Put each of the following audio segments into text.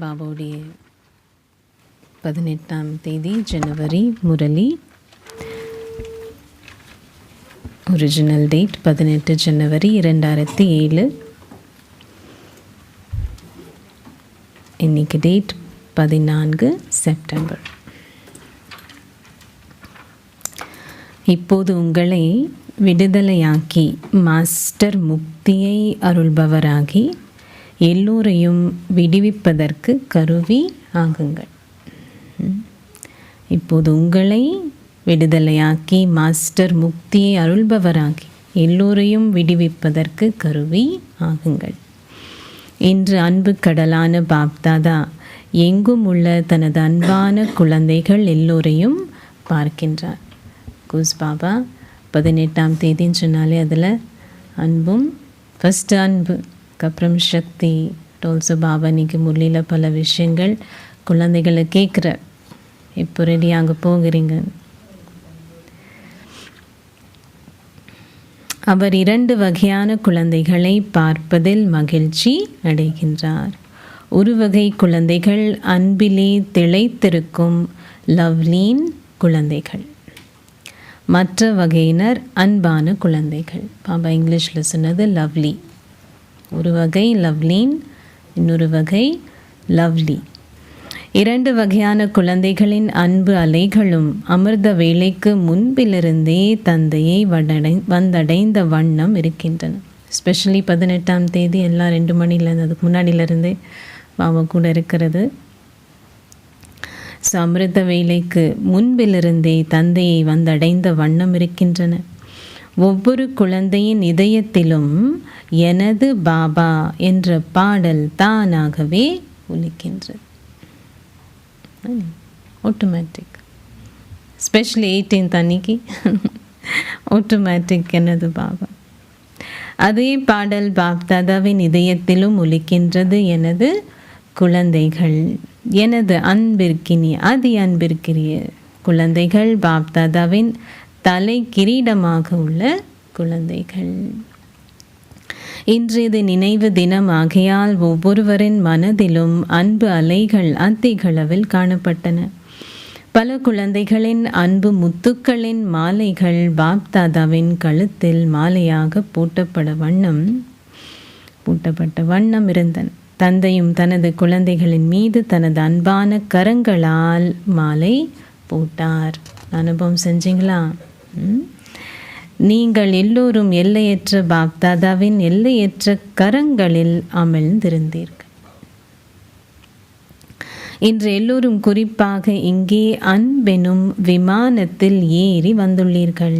பாபாவுடைய 18ஆம் தேதி ஜனவரி Murali. Original date 18 ஜனவரி 2007. இன்னைக்கு டேட் 14 செப்டம்பர். இப்போது உங்களை விடுதலையாக்கி மாஸ்டர் முக்தியை அருள்பவராகி எல்லோரையும் விடுவிப்பதற்கு கருவி ஆகுங்கள். இப்போது உங்களை விடுதலையாக்கி மாஸ்டர் முக்தியை அருள்பவராகி எல்லோரையும் விடுவிப்பதற்கு கருவி ஆகுங்கள். இன்று அன்பு கடலான பாப்தாதா எங்கும் உள்ள தனது அன்பான குழந்தைகள் எல்லோரையும் பார்க்கின்றார். குஸ் பாபா 18ஆம் தேதின்னு சொன்னாலே அதில் அன்பும் ஃபஸ்ட்டு அன்பு, அப்புறம் சக்தி. டோல்சோ பாபா இன்றைக்கி முரளியில் பல விஷயங்கள் குழந்தைகளை கேட்குற, இப்போ ரெடி அங்கே போகிறீங்க. அவர் 2 வகையான குழந்தைகளை பார்ப்பதில் மகிழ்ச்சி அடைகின்றார். ஒரு வகை குழந்தைகள் அன்பிலே திளைத்திருக்கும் லவ்லீன் குழந்தைகள். மற்ற வகையினர் அன்பான குழந்தைகள். பாபா இங்கிலீஷில் சொன்னது லவ்லி. ஒரு வகை லவ்லீன், இன்னொரு வகை லவ்லி. 2 வகையான குழந்தைகளின் அன்பு அலைகளும் அமிர்த வேளைக்கு முன்பிலிருந்தே தந்தையை வந்தடைந்த வண்ணம் இருக்கின்றன. ஸ்பெஷலி 18ஆம் தேதி எல்லாம் 2 மணிலேருந்து, அதுக்கு முன்னாடியிலேருந்தே பாபா கூட இருக்கிறது. ஸோ அமிர்த வேளைக்கு முன்பிலிருந்தே தந்தையை வந்தடைந்த வண்ணம் இருக்கின்றன. ஒவ்வொரு குழந்தையின் இதயத்திலும் எனது பாபா என்ற பாடல் தானாகவே ஒலிக்கின்றது. ஆட்டோமேட்டிக். ஸ்பெஷலி 18th அன்னைக்கு ஆட்டோமேட்டிக் எனது பாபா. அதே பாடல் பாப்தாதாவின் இதயத்திலும் ஒலிக்கின்றது. எனது குழந்தைகள், எனது அன்பிற்கினி அதி அன்பிற்கிரிய குழந்தைகள், பாப்தாதாவின் தலை கிரீடமாக உள்ள குழந்தைகள். இன்று இது நினைவு தினம் ஆகையால் ஒவ்வொருவரின் மனதிலும் அன்பு அலைகள் அதிகளவில் காணப்பட்டன. பல குழந்தைகளின் அன்பு முத்துக்களின் மாலைகள் பாப்தாதாவின் கழுத்தில் மாலையாக பூட்டப்பட்ட வண்ணம் இருந்தன. தந்தையும் தனது குழந்தைகளின் மீது தனது அன்பான கரங்களால் மாலை போட்டார். அனுபவம் செஞ்சீங்களா? நீங்கள் எல்லோரும் எல்லையற்ற பாப்தாதாவின் எல்லையற்ற கரங்களில் அமிழ்ந்திருந்தீர்கள். இன்று எல்லோரும் குறிப்பாக இங்கே அன்பெனும் விமானத்தில் ஏறி வந்துள்ளீர்கள்.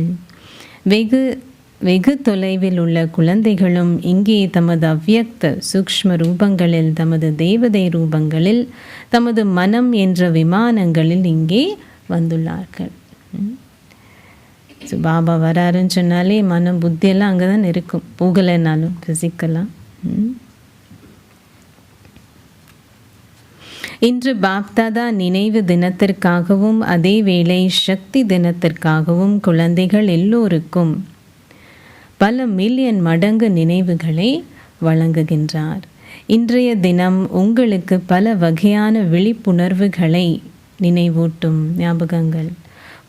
வெகு தொலைவில் உள்ள குழந்தைகளும் இங்கே தமது அவ்யக்த சூக்ஷ்ம ரூபங்களில், தமது தேவதை ரூபங்களில், தமது மனம் என்ற விமானங்களில் இங்கே வந்துள்ளார்கள். ஸோ பாபா வராருன்னு சொன்னாலே மனம் புத்தியெல்லாம் அங்கே தான் இருக்கும், போகலைனாலும் ஃபிசிக்கலாக. இன்று பாப்தாதா நினைவு தினத்திற்காகவும் அதே வேளை சக்தி தினத்திற்காகவும் குழந்தைகள் எல்லோருக்கும் பல மில்லியன் மடங்கு நினைவுகளை வழங்குகின்றார். இன்றைய தினம் உங்களுக்கு பல வகையான விழிப்புணர்வுகளை நினைவூட்டும் ஞாபகங்கள்.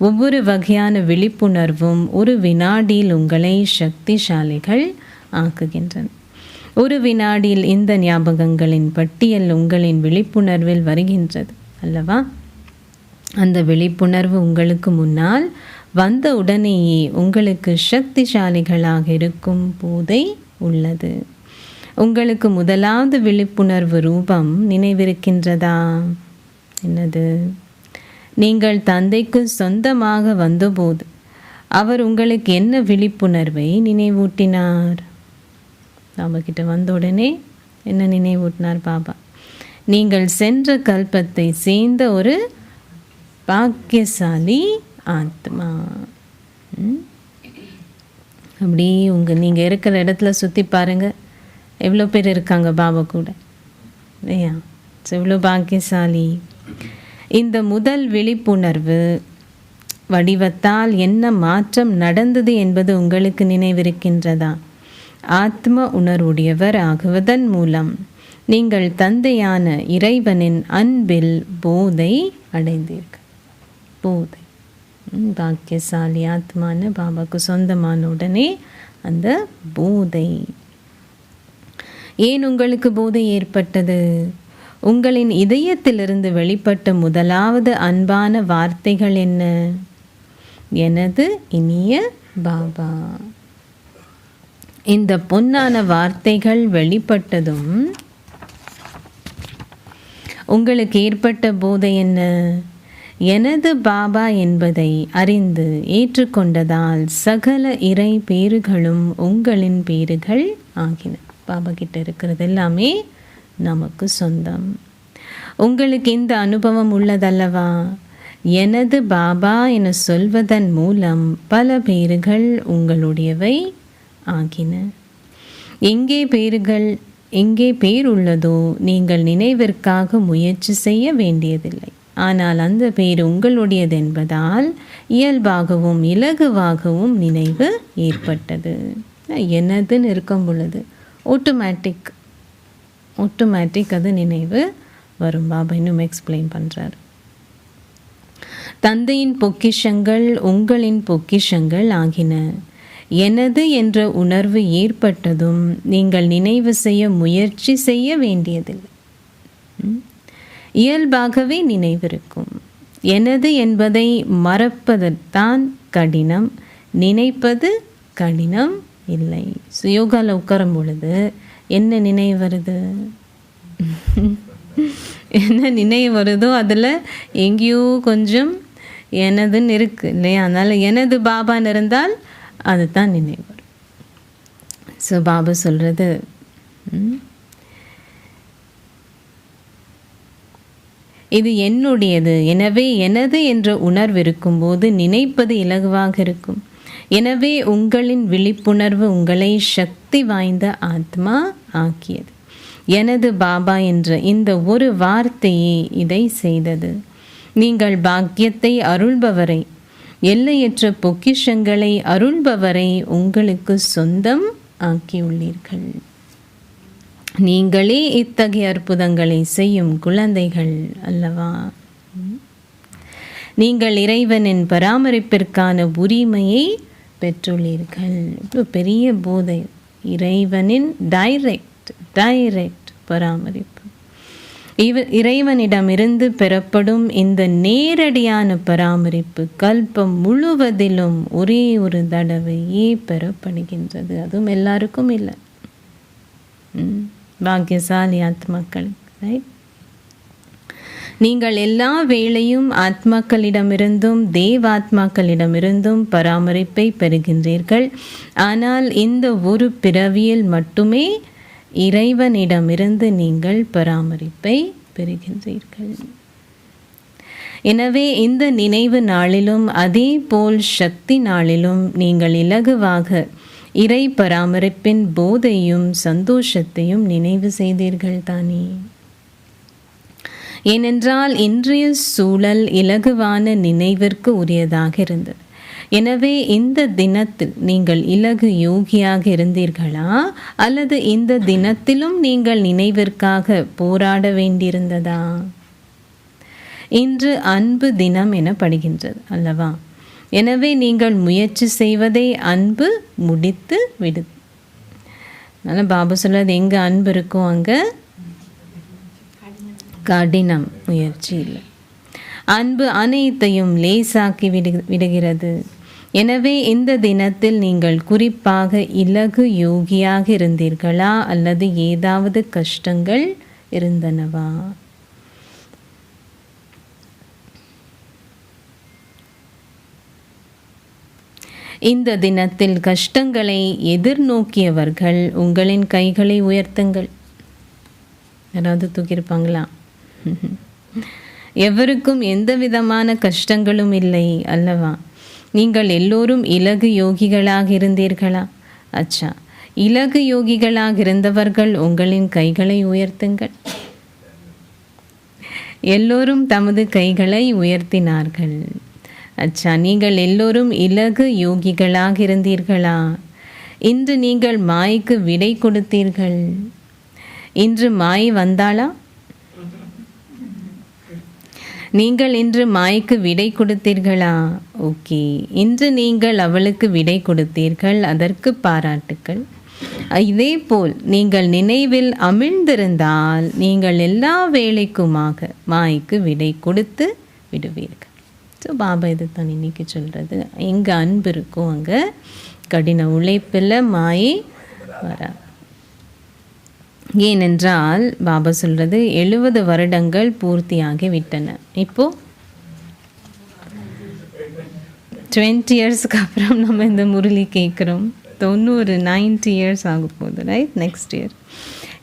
ஒவ்வொரு வகையான விழிப்புணர்வும் ஒரு வினாடியில் உங்களை சக்திசாலிகள் ஆக்குகின்றன. ஒரு வினாடியில் இந்த ஞாபகங்களின் பட்டியல் உங்களின் விழிப்புணர்வில் வருகின்றது அல்லவா? அந்த விழிப்புணர்வு உங்களுக்கு முன்னால் வந்த உடனேயே உங்களுக்கு சக்திசாலிகளாக இருக்கும் போதை உள்ளது. உங்களுக்கு முதலாவது விழிப்புணர்வு ரூபம் நினைவிருக்கின்றதா? என்னது? நீங்கள் தந்தைக்கு சொந்தமாக வந்தபோது அவர் உங்களுக்கு என்ன விழிப்புணர்வை நினைவூட்டினார்? பாபா கிட்ட வந்த உடனே என்ன நினைவூட்டினார் பாபா? நீங்கள் சென்ற கல்பத்தை சேர்ந்த ஒரு பாக்கியசாலி ஆத்மா. அப்படி நீங்கள் இருக்கிற இடத்துல சுற்றி பாருங்கள், எவ்வளோ பேர் இருக்காங்க பாபா கூட இல்லையா? எவ்வளோ பாக்கியசாலி. இந்த முதல் விழிப்புணர்வு வடிவத்தால் என்ன மாற்றம் நடந்தது என்பது உங்களுக்கு நினைவிருக்கின்றதா? ஆத்ம உணர்வுடையவர் ஆகுவதன் மூலம் நீங்கள் தந்தையான இறைவனின் அன்பில் போதை அடைந்தீர்கள். போதை, பாக்கியசாலி ஆத்மான்னு பாபாவுக்கு சொந்தமான உடனே அந்த போதை. ஏன் உங்களுக்கு போதை ஏற்பட்டது? உங்களின் இதயத்திலிருந்து வெளிப்பட்ட முதலாவது அன்பான வார்த்தைகள் என்ன? எனது இனிய பாபா. இந்த பொன்னான வார்த்தைகள் வெளிப்பட்டதும் உங்களுக்கு ஏற்பட்ட போதை என்ன? எனது பாபா என்பதை அறிந்து ஏற்றுக்கொண்டதால் சகல இறை பேறுகளும் உங்களின் பேறுகள் ஆகின. பாபா கிட்ட இருக்கிறது எல்லாமே நமக்கு சொந்தம். உங்களுக்கு இந்த அனுபவம் உள்ளதல்லவா? எனது பாபா என சொல்வதன் மூலம் பல பேறுகள் உங்களுடையவை ஆகின. எங்கே பேர் உள்ளதோ நீங்கள் நினைவிற்காக முயற்சி செய்ய வேண்டியதில்லை. ஆனால் அந்த பேர் உங்களுடையது என்பதால் இயல்பாகவும் இலகுவாகவும் நினைவு ஏற்பட்டது. எனதுன்னு இருக்கும் பொழுது ஆட்டோமேட்டிக் அது நினைவு வரும். பாபா இன்னும் எக்ஸ்பிளைன் பண்ணுறார். தந்தையின் பொக்கிஷங்கள் உங்களின் பொக்கிஷங்கள் ஆகின. எனது என்ற உணர்வு ஏற்பட்டதும் நீங்கள் நினைவு செய்ய முயற்சி செய்ய வேண்டியதில்லை. இயல்பாகவே நினைவிருக்கும். எனது என்பதை மறப்பதுதான் கடினம், நினைப்பது கடினம் இல்லை. யோகாவில் உட்காரும் பொழுது என்ன நினைவு வருது? என்ன நினைவு வருதோ அதில் எங்கேயோ கொஞ்சம் எனதுன்னு இருக்குது இல்லையா? அதனால் எனது பாபான்னு இருந்தால் அதுதான் நினைவு வரும். ஸோ பாபா சொல்கிறது, இது என்னுடையது. எனவே எனது என்ற உணர்வு இருக்கும்போது நினைப்பது இலகுவாக இருக்கும். எனவே உங்களின் விழிப்புணர்வு உங்களை சக்தி வாய்ந்த ஆத்மா ஆக்கியது. எனது பாபா என்ற இந்த ஒரு வார்த்தையே இதை செய்தது. நீங்கள் பாக்கியத்தை அருள்பவரை, எல்லையற்ற பொக்கிஷங்களை அருள்பவரை உங்களுக்கு சொந்தம் ஆக்கியுள்ளீர்கள். நீங்களே இத்தகைய அற்புதங்களை செய்யும் குழந்தைகள் அல்லவா? நீங்கள் இறைவனின் பராமரிப்பிற்கான உரிமையை பெற்றுள்ளீர்கள். இவ்வளோ பெரிய போதை. இறைவனின் டைரக்ட் பராமரிப்பு. இறைவனிடமிருந்து பெறப்படும் இந்த நேரடியான பராமரிப்பு கல்பம் முழுவதிலும் ஒரே ஒரு தடவையே பெறப்படுகின்றது. அதுவும் எல்லாருக்கும் இல்லை, பாக்கியசாலி ஆத்மாக்களுக்கு. ரைட்? நீங்கள் எல்லா வேளையும் ஆத்மாக்களிடமிருந்தும் தேவாத்மாக்களிடமிருந்தும் பராமரிப்பை பெறுகின்றீர்கள். ஆனால் இந்த ஒரு பிறவியில் மட்டுமே இறைவனிடமிருந்து நீங்கள் பராமரிப்பை பெறுகின்றீர்கள். எனவே இந்த நினைவு நாளிலும் அதே போல் சக்தி நாளிலும் நீங்கள் இலகுவாக இறை பராமரிப்பின் போதையும் சந்தோஷத்தையும் நினைவு செய்தீர்கள் தானே? ஏனென்றால் இன்றைய சூழல் இலகுவான நினைவிற்கு உரியதாக இருந்தது. எனவே இந்த தினத்தில் நீங்கள் இலகு யோகியாக இருந்தீர்களா, அல்லது இந்த தினத்திலும் நீங்கள் நினைவிற்காக போராட வேண்டியிருந்ததா? இன்று அன்பு தினம் எனப்படுகின்றது அல்லவா? எனவே நீங்கள் முயற்சி செய்வதை அன்பு முடித்து விடு. அதனால் பாபா சொல்றது, எங்கே அன்பு இருக்கும் அங்கே கடினம் முயற்சி இல்லை. அன்பு அனைத்தையும் லேசாக்கி விடுகிறது. எனவே இந்த தினத்தில் நீங்கள் குறிப்பாக இலகு யோகியாக இருந்தீர்களா, அல்லது ஏதாவது கஷ்டங்கள் இருந்தனவா? இந்த தினத்தில் கஷ்டங்களை எதிர்நோக்கியவர்கள் உங்களின் கைகளை உயர்த்துங்கள். யாராவது தூக்கியிருப்பாங்களா? எவருக்கும் எந்த விதமான கஷ்டங்களும் இல்லை அல்லவா? நீங்கள் எல்லோரும் இலகு யோகிகளாக இருந்தீர்களா? அச்சா, இலகு யோகிகளாக இருந்தவர்கள் உங்களின் கைகளை உயர்த்துங்கள். எல்லோரும் தமது கைகளை உயர்த்தினார்கள். அச்சா, நீங்கள் எல்லோரும் இலகு யோகிகளாக இருந்தீர்களா? இன்று நீங்கள் மாய்க்கு விடை கொடுத்தீர்கள். இன்று மாய் வந்தாளா? நீங்கள் இன்று மாய்க்கு விடை கொடுத்தீர்களா? ஓகே, இன்று நீங்கள் அவளுக்கு விடை கொடுத்தீர்கள், அதற்கு பாராட்டுக்கள். இதேபோல் நீங்கள் நினைவில் அமிழ்ந்திருந்தால் நீங்கள் எல்லா வேலைக்குமாக மாய்க்கு விடை கொடுத்து விடுவீர்கள். ஸோ பாபா இது தான் இன்னைக்கு சொல்கிறது. எங்கே அன்பு இருக்கும் அங்கே கடின உழைப்பில் மாயை வரா. ஏனென்றால் பாபா சொல்கிறது 70 வருடங்கள் பூர்த்தியாகி விட்டன. இப்போது 20 இயர்ஸ்க்கு அப்புறம் நம்ம இந்த முரளி கேட்குறோம். 90 இயர்ஸ் ஆக போகுது, ரைட், நெக்ஸ்ட் இயர்.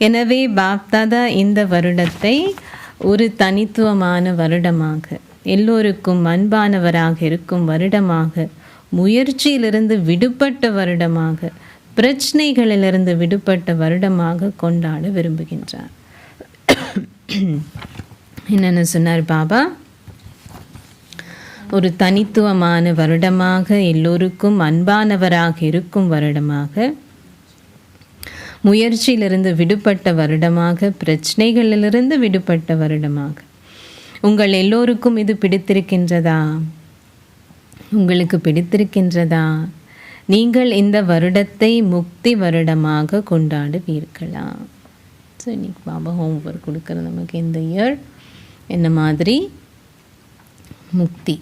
எனவே பாப்தாதா இந்த வருடத்தை ஒரு தனித்துவமான வருடமாக, எல்லோருக்கும் அன்பானவராக இருக்கும் வருடமாக, முயற்சியிலிருந்து விடுபட்ட வருடமாக, பிரச்சனைகளிலிருந்து விடுபட்ட வருடமாக கொண்டாட விரும்புகின்றார். என்னென்ன சொன்னார் பாபா? ஒரு தனித்துவமான வருடமாக, எல்லோருக்கும் அன்பானவராக இருக்கும் வருடமாக, முயற்சியிலிருந்து விடுபட்ட வருடமாக, பிரச்சனைகளிலிருந்து விடுபட்ட வருடமாக. உங்கள் எல்லோருக்கும் இது பிடித்திருக்கின்றதா? உங்களுக்கு பிடித்திருக்கின்றதா? நீங்கள் இந்த வருடத்தை முக்தி வருடமாக கொண்டாடுவீர்களா? ஸோ இன்னைக்கு பாபா ஹோம்ஒர்க் கொடுக்குற நமக்கு இந்த இயர் என்ன மாதிரி முக்தி.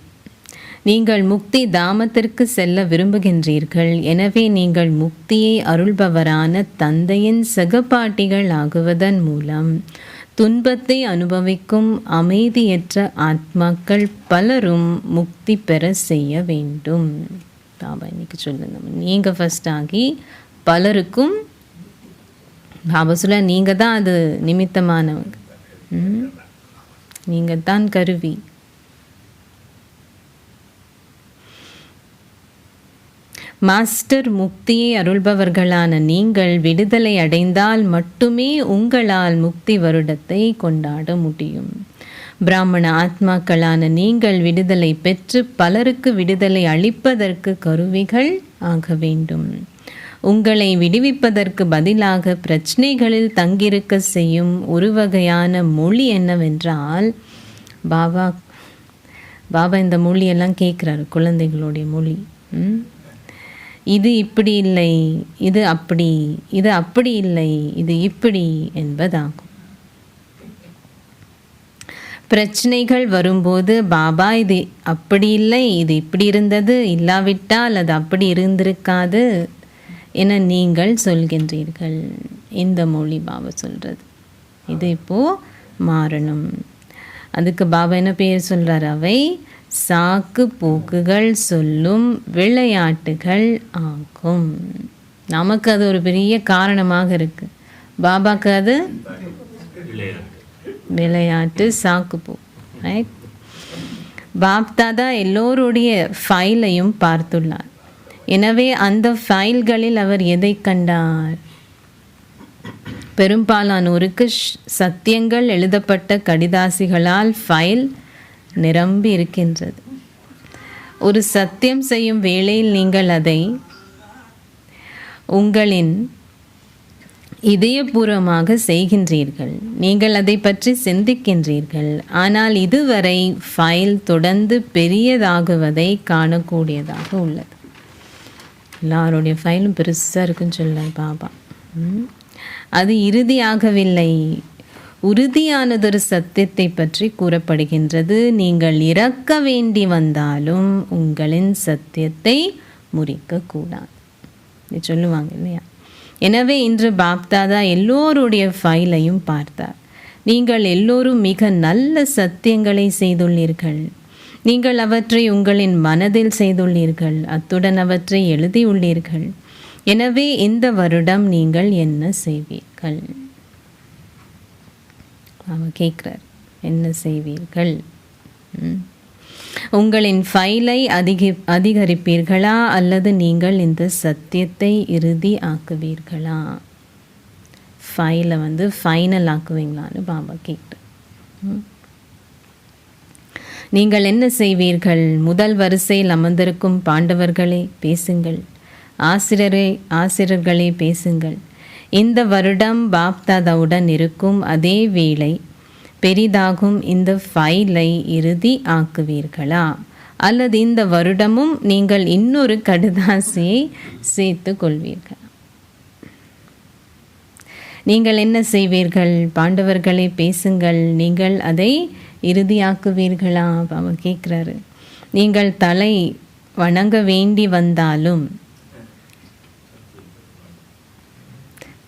நீங்கள் முக்தி தாமத்திற்கு செல்ல விரும்புகின்றீர்கள். எனவே நீங்கள் முக்தியை அருள்பவரான தந்தையின் சகபாட்டிகள் ஆகுவதன் மூலம் துன்பத்தை அனுபவிக்கும் அமைதியற்ற ஆத்மாக்கள் பலரும் முக்தி பெற செய்ய வேண்டும். பாபா இன்னைக்கு சொல்லுங்க, நீங்கள் ஃபர்ஸ்ட் ஆகி பலருக்கும் பாபா சொல்ல, நீங்கள் தான் அது நிமித்தமானவங்க, நீங்கள் தான் கருவி. மாஸ்டர் முக்தியை அருள்பவர்களான நீங்கள் விடுதலை அடைந்தால் மட்டுமே உங்களால் முக்தி வருடத்தை கொண்டாட முடியும். பிராமண ஆத்மாக்களான நீங்கள் விடுதலை பெற்று பலருக்கு விடுதலை அளிப்பதற்கு கருவிகள் ஆக வேண்டும். உங்களை விடுவிப்பதற்கு பதிலாக பிரச்சனைகளில் தங்கியிருக்க செய்யும் ஒரு வகையான மொழி என்னவென்றால், பாபா இந்த மொழியெல்லாம் கேட்குறாரு, குழந்தைகளுடைய மொழி. இது இப்படி இல்லை, இது அப்படி, இது அப்படி இல்லை, இது இப்படி என்பதாகும். பிரச்சனைகள் வரும்போது பாபா இது அப்படி இல்லை, இது இப்படி இருந்தது, இல்லாவிட்டால் அது அப்படி இருந்திருக்காது என நீங்கள் சொல்கின்றீர்கள். இந்த மொழி பாபா சொல்கிறது. இது இப்போது மாறணும். அதுக்கு பாபா என்ன பேர் சொல்கிறார்? அவை சாக்கு போக்குகள் சொல்லும் விளையாட்டுகள் ஆகும். நமக்கு அது ஒரு பெரிய காரணமாக இருக்குது. பாபாக்கு அது விளையாட்டு, சாக்கு போ, ரைட். பாப்தாதா எல்லோருடைய ஃபைலையும் பார்த்துள்ளார். எனவே அந்த ஃபைல்களில் அவர் எதை கண்டார்? பெரும்பாலானோருக்கு சத்தியங்கள் எழுதப்பட்ட கடிதாசிகளால் ஃபைல் நிரம்பி இருக்கின்றது. ஒரு சத்தியம் செய்யும் வேளையில் நீங்கள் அதை உங்களின் இதயபூர்வமாக செய்கின்றீர்கள். நீங்கள் அதை பற்றி சிந்திக்கின்றீர்கள். ஆனால் இதுவரை ஃபைல் தொடர்ந்து பெரியதாகுவதை காணக்கூடியதாக உள்ளது. எல்லாருடைய ஃபைலும் பெருசாக இருக்குன்னு சொல்ல பாபா. அது இறுதியாகவில்லை. உறுதியானதொரு சத்தியத்தை பற்றி கூறப்படுகின்றது. நீங்கள் இறக்க வேண்டி வந்தாலும் உங்களின் சத்தியத்தை முறிக்கக்கூடாது. இது சொல்லுவாங்க இல்லையா? எனவே இன்று பாப்தாதா எல்லோருடைய ஃபைலையும் பார்த்தார். நீங்கள் எல்லோரும் மிக நல்ல சத்தியங்களை செய்துள்ளீர்கள். நீங்கள் அவற்றை உங்களின் மனதில் செய்துள்ளீர்கள். அத்துடன் அவற்றை எழுதியுள்ளீர்கள். எனவே இந்த வருடம் நீங்கள் என்ன செய்வீர்கள்? அவன் கேட்குறார், என்ன செய்வீர்கள்? உங்களின் ஃபைலை அதிகரிப்பீர்களா அல்லது நீங்கள் இந்த சத்தியத்தை இறுதி ஆக்குவீர்களா? ஃபைலை ஃபைனல் ஆக்குவீங்களான்னு பாபா கேட்குறேன். நீங்கள் என்ன செய்வீர்கள்? முதல் வரிசையில் அமர்ந்திருக்கும் பாண்டவர்களே பேசுங்கள். ஆசிரியர்களே பேசுங்கள். இந்த வருடம் பாப்தாதாவுடன் இருக்கும் அதே வேளை பெரிதாகும் இந்த ஃபைலை இறுதி ஆக்குவீர்களா, அல்லது இந்த வருடமும் நீங்கள் இன்னொரு கடுதாசியை சேர்த்து கொள்வீர்கள்? நீங்கள் என்ன செய்வீர்கள்? பாண்டவர்களை பேசுங்கள், நீங்கள் அதை இறுதியாக்குவீர்களா? அவர் கேட்குறாரு. நீங்கள் தலை வணங்க வேண்டி வந்தாலும்,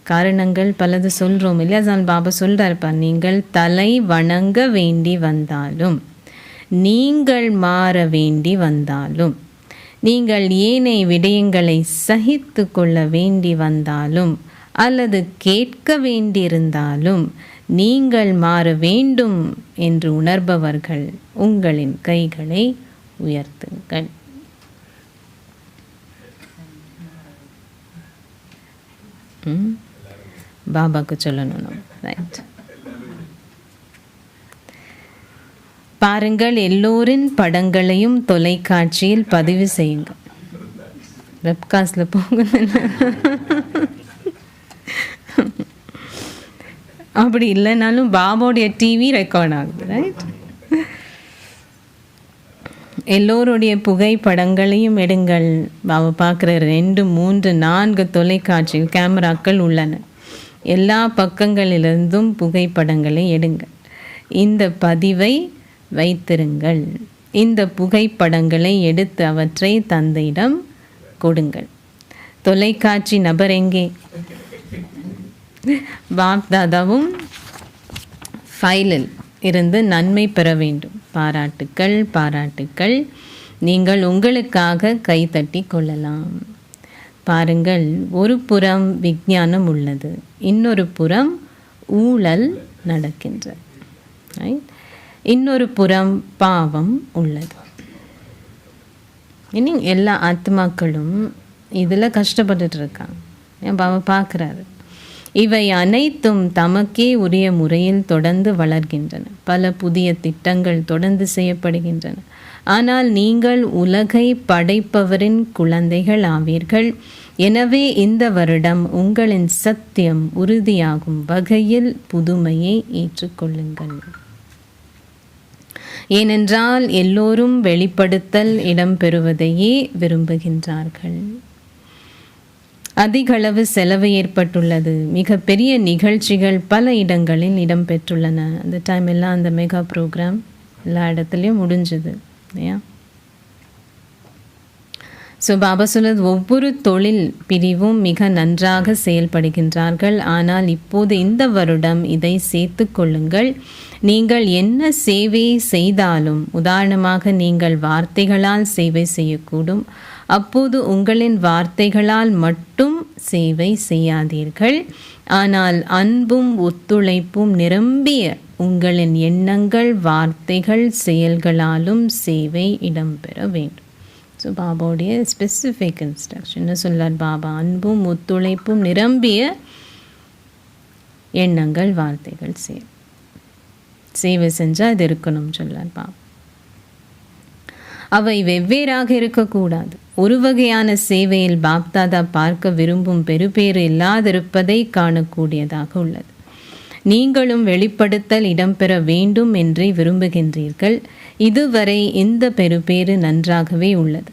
காரணங்கள் பலது சொல்கிறோம் இல்லையா, தான் பாபா சொல்கிறாருப்பா, நீங்கள் தலை வணங்க வேண்டி வந்தாலும், நீங்கள் மாற வேண்டி வந்தாலும், நீங்கள் ஏனைய விடயங்களை சகித்து கொள்ள வேண்டி வந்தாலும் அல்லது கேட்க வேண்டியிருந்தாலும், நீங்கள் மாற வேண்டும் என்று உணர்பவர்கள் உங்களின் கைகளை உயர்த்துங்கள். பாபாக்கு சொல்லணும். ரைட். பாருங்கள், எல்லோரின் படங்களையும் தொலைக்காட்சியில் பதிவு செய்யுங்கள். வெப்காஸ்டில் போகுது. அப்படி இல்லைனாலும் பாபாவுடைய டிவி ரெக்கார்ட் ஆகுது. ரைட். எல்லோருடைய புகைப்படங்களையும் எடுங்கள். பாபா பார்க்குற 2, 3, 4 தொலைக்காட்சி கேமராக்கள் உள்ளன. எல்லா பக்கங்களிலிருந்தும் புகைப்படங்களை எடுங்கள். இந்த பதிவை வைத்திருங்கள். இந்த புகைப்படங்களை எடுத்து அவற்றை தந்தையிடம் கொடுங்கள். தொலைக்காட்சி நபர் எங்கே? பாப்தாதாவும் ஃபைலில் இருந்து நன்மை பெற வேண்டும். பாராட்டுக்கள், பாராட்டுக்கள். நீங்கள் உங்களுக்காக கைத்தட்டி கொள்ளலாம். பாருங்கள், ஒரு புறம் விஞ்ஞானம் உள்ளது, இன்னொரு புறம் ஊழல் நடக்கின்றது. இன்னொரு புறம் பாவம் உள்ளது. இனி எல்லா ஆத்மாக்களும் இதில் கஷ்டப்பட்டுட்டு இருக்காங்க. என் பாபா பார்க்குறாரு. இவை அனைத்தும் தமக்கே உரிய முறையில் தொடர்ந்து வளர்கின்றன. பல புதிய திட்டங்கள் தொடர்ந்து செய்யப்படுகின்றன. ஆனால் நீங்கள் உலகை படைப்பவரின் குழந்தைகள் ஆவீர்கள். எனவே இந்த வருடம் உங்களின் சத்தியம் உறுதியாகும் வகையில் புதுமையை ஏற்றுக்கொள்ளுங்கள். ஏனென்றால் எல்லோரும் வெளிப்படுத்தல் இடம்பெறுவதையே விரும்புகின்றார்கள். அதிகளவு செலவு ஏற்பட்டுள்ளது. மிக பெரிய நிகழ்ச்சிகள் பல இடங்களில் இடம்பெற்றுள்ளன. அந்த டைம் எல்லாம் அந்த மெகா ப்ரோக்ராம் எல்லா இடத்துலையும் முடிஞ்சுது இல்லையா? ஸோ பாபா சொல்வது, ஒவ்வொரு தொழில் பிரிவும் மிக நன்றாக செயல்படுகின்றார்கள். ஆனால் இப்போது இந்த வருடம் இதை சேர்த்து கொள்ளுங்கள். நீங்கள் என்ன சேவை செய்தாலும், உதாரணமாக நீங்கள் வார்த்தைகளால் சேவை செய்யக்கூடும். அப்போது உங்களின் வார்த்தைகளால் மட்டும் சேவை செய்யாதீர்கள். ஆனால் அன்பும் ஒத்துழைப்பும் நிரம்பிய உங்களின் எண்ணங்கள், வார்த்தைகள், செயல்களாலும் சேவை இடம்பெற வேண்டும். ஸோ பாபாவுடைய ஸ்பெசிஃபிக் இன்ஸ்ட்ரக்ஷன் என்ன சொல்லார் பாபா? அன்பும் ஒத்துழைப்பும் நிரம்பிய எண்ணங்கள், வார்த்தைகள், சேவை செஞ்சால் இது இருக்கணும் சொல்லார் பாபா. அவை வெவ்வேறாக இருக்கக்கூடாது. ஒரு வகையான சேவையில் பாப்தாதா பார்க்க விரும்பும் பெறுபேறு இல்லாதிருப்பதை காணக்கூடியதாக உள்ளது. நீங்களும் வெளிப்படுத்தல் இடம்பெற வேண்டும் என்றே விரும்புகின்றீர்கள். இதுவரை இந்த பெறுபேறு நன்றாகவே உள்ளது.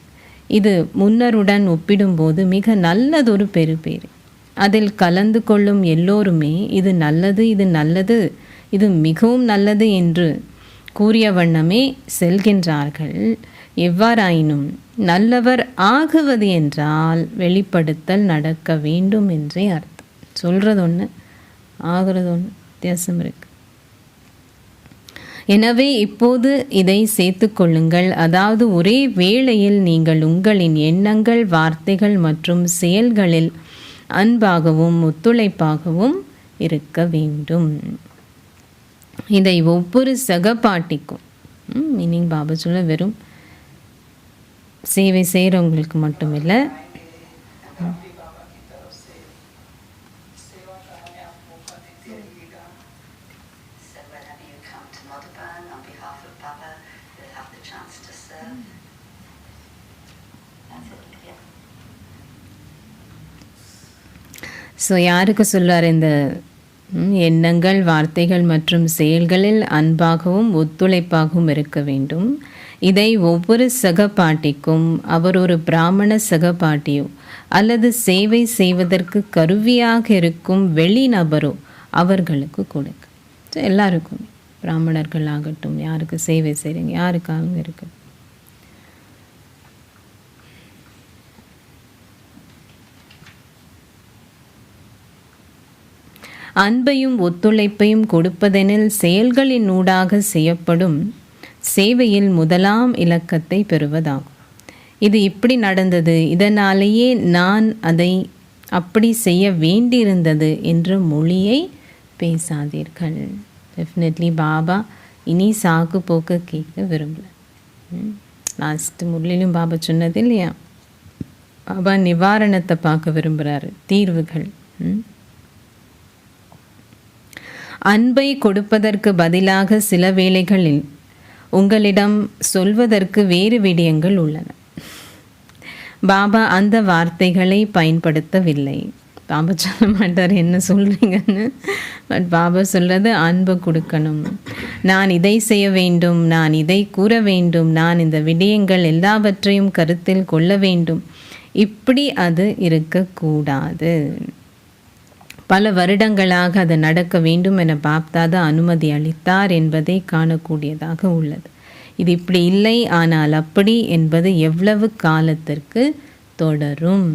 இது முன்னருடன் ஒப்பிடும்போது மிக நல்லதொரு பெறுபேறு. அதில் கலந்து கொள்ளும் எல்லோருமே இது நல்லது, இது நல்லது, இது மிகவும் நல்லது என்று கூறிய வண்ணமே செல்கின்றார்கள். எவ்வாறாயினும் நல்லவர் ஆகுவது என்றால் வெளிப்படுத்தல் நடக்க வேண்டும் என்றே அர்த்தம். சொல்கிறது ஒன்று, ஆகிறது ஒன்று, வித்தியாசம் இருக்கு. எனவே இப்போது இதை சேர்த்து கொள்ளுங்கள். அதாவது ஒரே வேளையில் நீங்கள் உங்களின் எண்ணங்கள், வார்த்தைகள் மற்றும் செயல்களில் அன்பாகவும் ஒத்துழைப்பாகவும் இருக்க வேண்டும். இதை ஒவ்வொரு சகபாட்டிக்கும், மீனிங் பாபா சொல்ல வெறும் சேவை செய்கிறவங்களுக்கு மட்டும் இல்லை, ஸோ யாருக்கு சொல்வார்? இந்த எண்ணங்கள், வார்த்தைகள் மற்றும் செயல்களில் அன்பாகவும் ஒத்துழைப்பாகவும் இருக்க வேண்டும். இதை ஒவ்வொரு சகபாட்டிக்கும் அவர் ஒரு பிராமண சகபாட்டியோ அல்லது சேவை செய்வதற்கு கருவியாக இருக்கும் வெளிநபரோ அவர்களுக்கு கொடுக்க. ஸோ எல்லாருக்கும், பிராமணர்கள் ஆகட்டும், யாருக்கு சேவை செய்கிறீங்க, யாருக்காக இருக்கு. அன்பையும் ஒத்துழைப்பையும் கொடுப்பதெனில் செயல்களின் ஊடாக செய்யப்படும் சேவையில் முதலாம் இலக்கத்தை பெறுவதாகும். இது இப்படி நடந்தது, இதனாலேயே நான் அதை அப்படி செய்ய வேண்டியிருந்தது என்ற மொழியை பேசாதீர்கள். டெஃபினெட்லி பாபா இனி சாக்கு போக்கு கேட்க விரும்பல. லாஸ்ட் முரளிலும் பாபா சொன்னது இல்லையா, பாபா நிவாரணத்தை பார்க்க விரும்புகிறாரு, தீர்வுகள். அன்பை கொடுப்பதற்கு பதிலாக சில வேளைகளில் உங்களிடம் சொல்வதற்கு வேறு விடயங்கள் உள்ளன. பாபா அந்த வார்த்தைகளை பயன்படுத்தவில்லை. பாபா சொல்ல மாட்டார் என்ன சொல்கிறீங்கன்னு, பட் பாபா சொல்கிறது அன்பை கொடுக்கணும், நான் இதை செய்ய வேண்டும், நான் இதை கூற வேண்டும், நான் இந்த விடயங்கள் எல்லாவற்றையும் கருத்தில் கொள்ள வேண்டும். இப்படி அது இருக்கக்கூடாது. பல வருடங்களாக அது நடக்க வேண்டும் என பாப்தாதா அனுமதி அளித்தார் என்பதை காணக்கூடியதாக உள்ளது. இது இப்படி இல்லை, ஆனால் அப்படி என்பது எவ்வளவு காலத்திற்கு தொடரும்?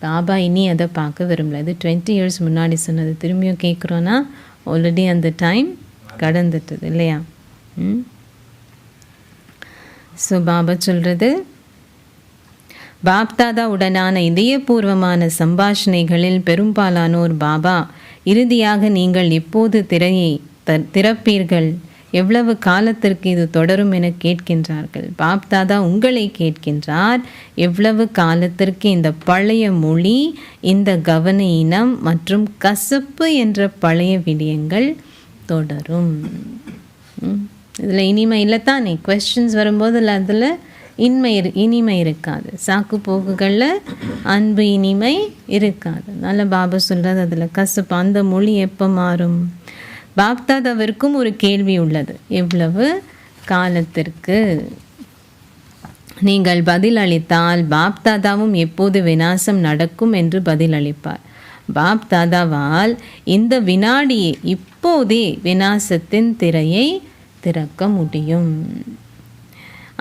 பாபா இனி அதை பார்க்க விரும்பல. இது 20 years முன்னாடி சொன்னது, திரும்பியும் கேட்குறோன்னா ஆல்ரெடி அந்த டைம் கடந்துட்டது இல்லையா? ஸோ பாபா சொல்கிறது, பாப்தாதா உடனான இதயபூர்வமான சம்பாஷணைகளில் பெரும்பாலானோர் பாபா இறுதியாக நீங்கள் எப்போது திரையை திறப்பீர்கள், எவ்வளவு காலத்திற்கு இது தொடரும் என கேட்கின்றார்கள். பாப்தாதா உங்களை கேட்கின்றார், எவ்வளவு காலத்திற்கு இந்த பழைய மொழி, இந்த கவன இனம் மற்றும் கசப்பு என்ற பழைய விடயங்கள் தொடரும். இதில் இனிமை இல்லை தானே? கொஸ்டின்ஸ் வரும்போது அதில் இனிமை இருக்காது, சாக்கு போக்குகளில் அன்பு இனிமை இருக்காது. நல்ல பாபா சொல்கிறது அதில் கசப்பு. அந்த மொழி எப்போ மாறும்? பாப்தாதாவிற்கும் ஒரு கேள்வி உள்ளது, எவ்வளவு காலத்திற்கு? நீங்கள் பதில் அளித்தால் பாப்தாதாவும் எப்போது விநாசம் நடக்கும் என்று பதில் அளிப்பார். பாப்தாதாவால் இந்த வினாடியே இப்போதே விநாசத்தின் திரையை திறக்க முடியும்.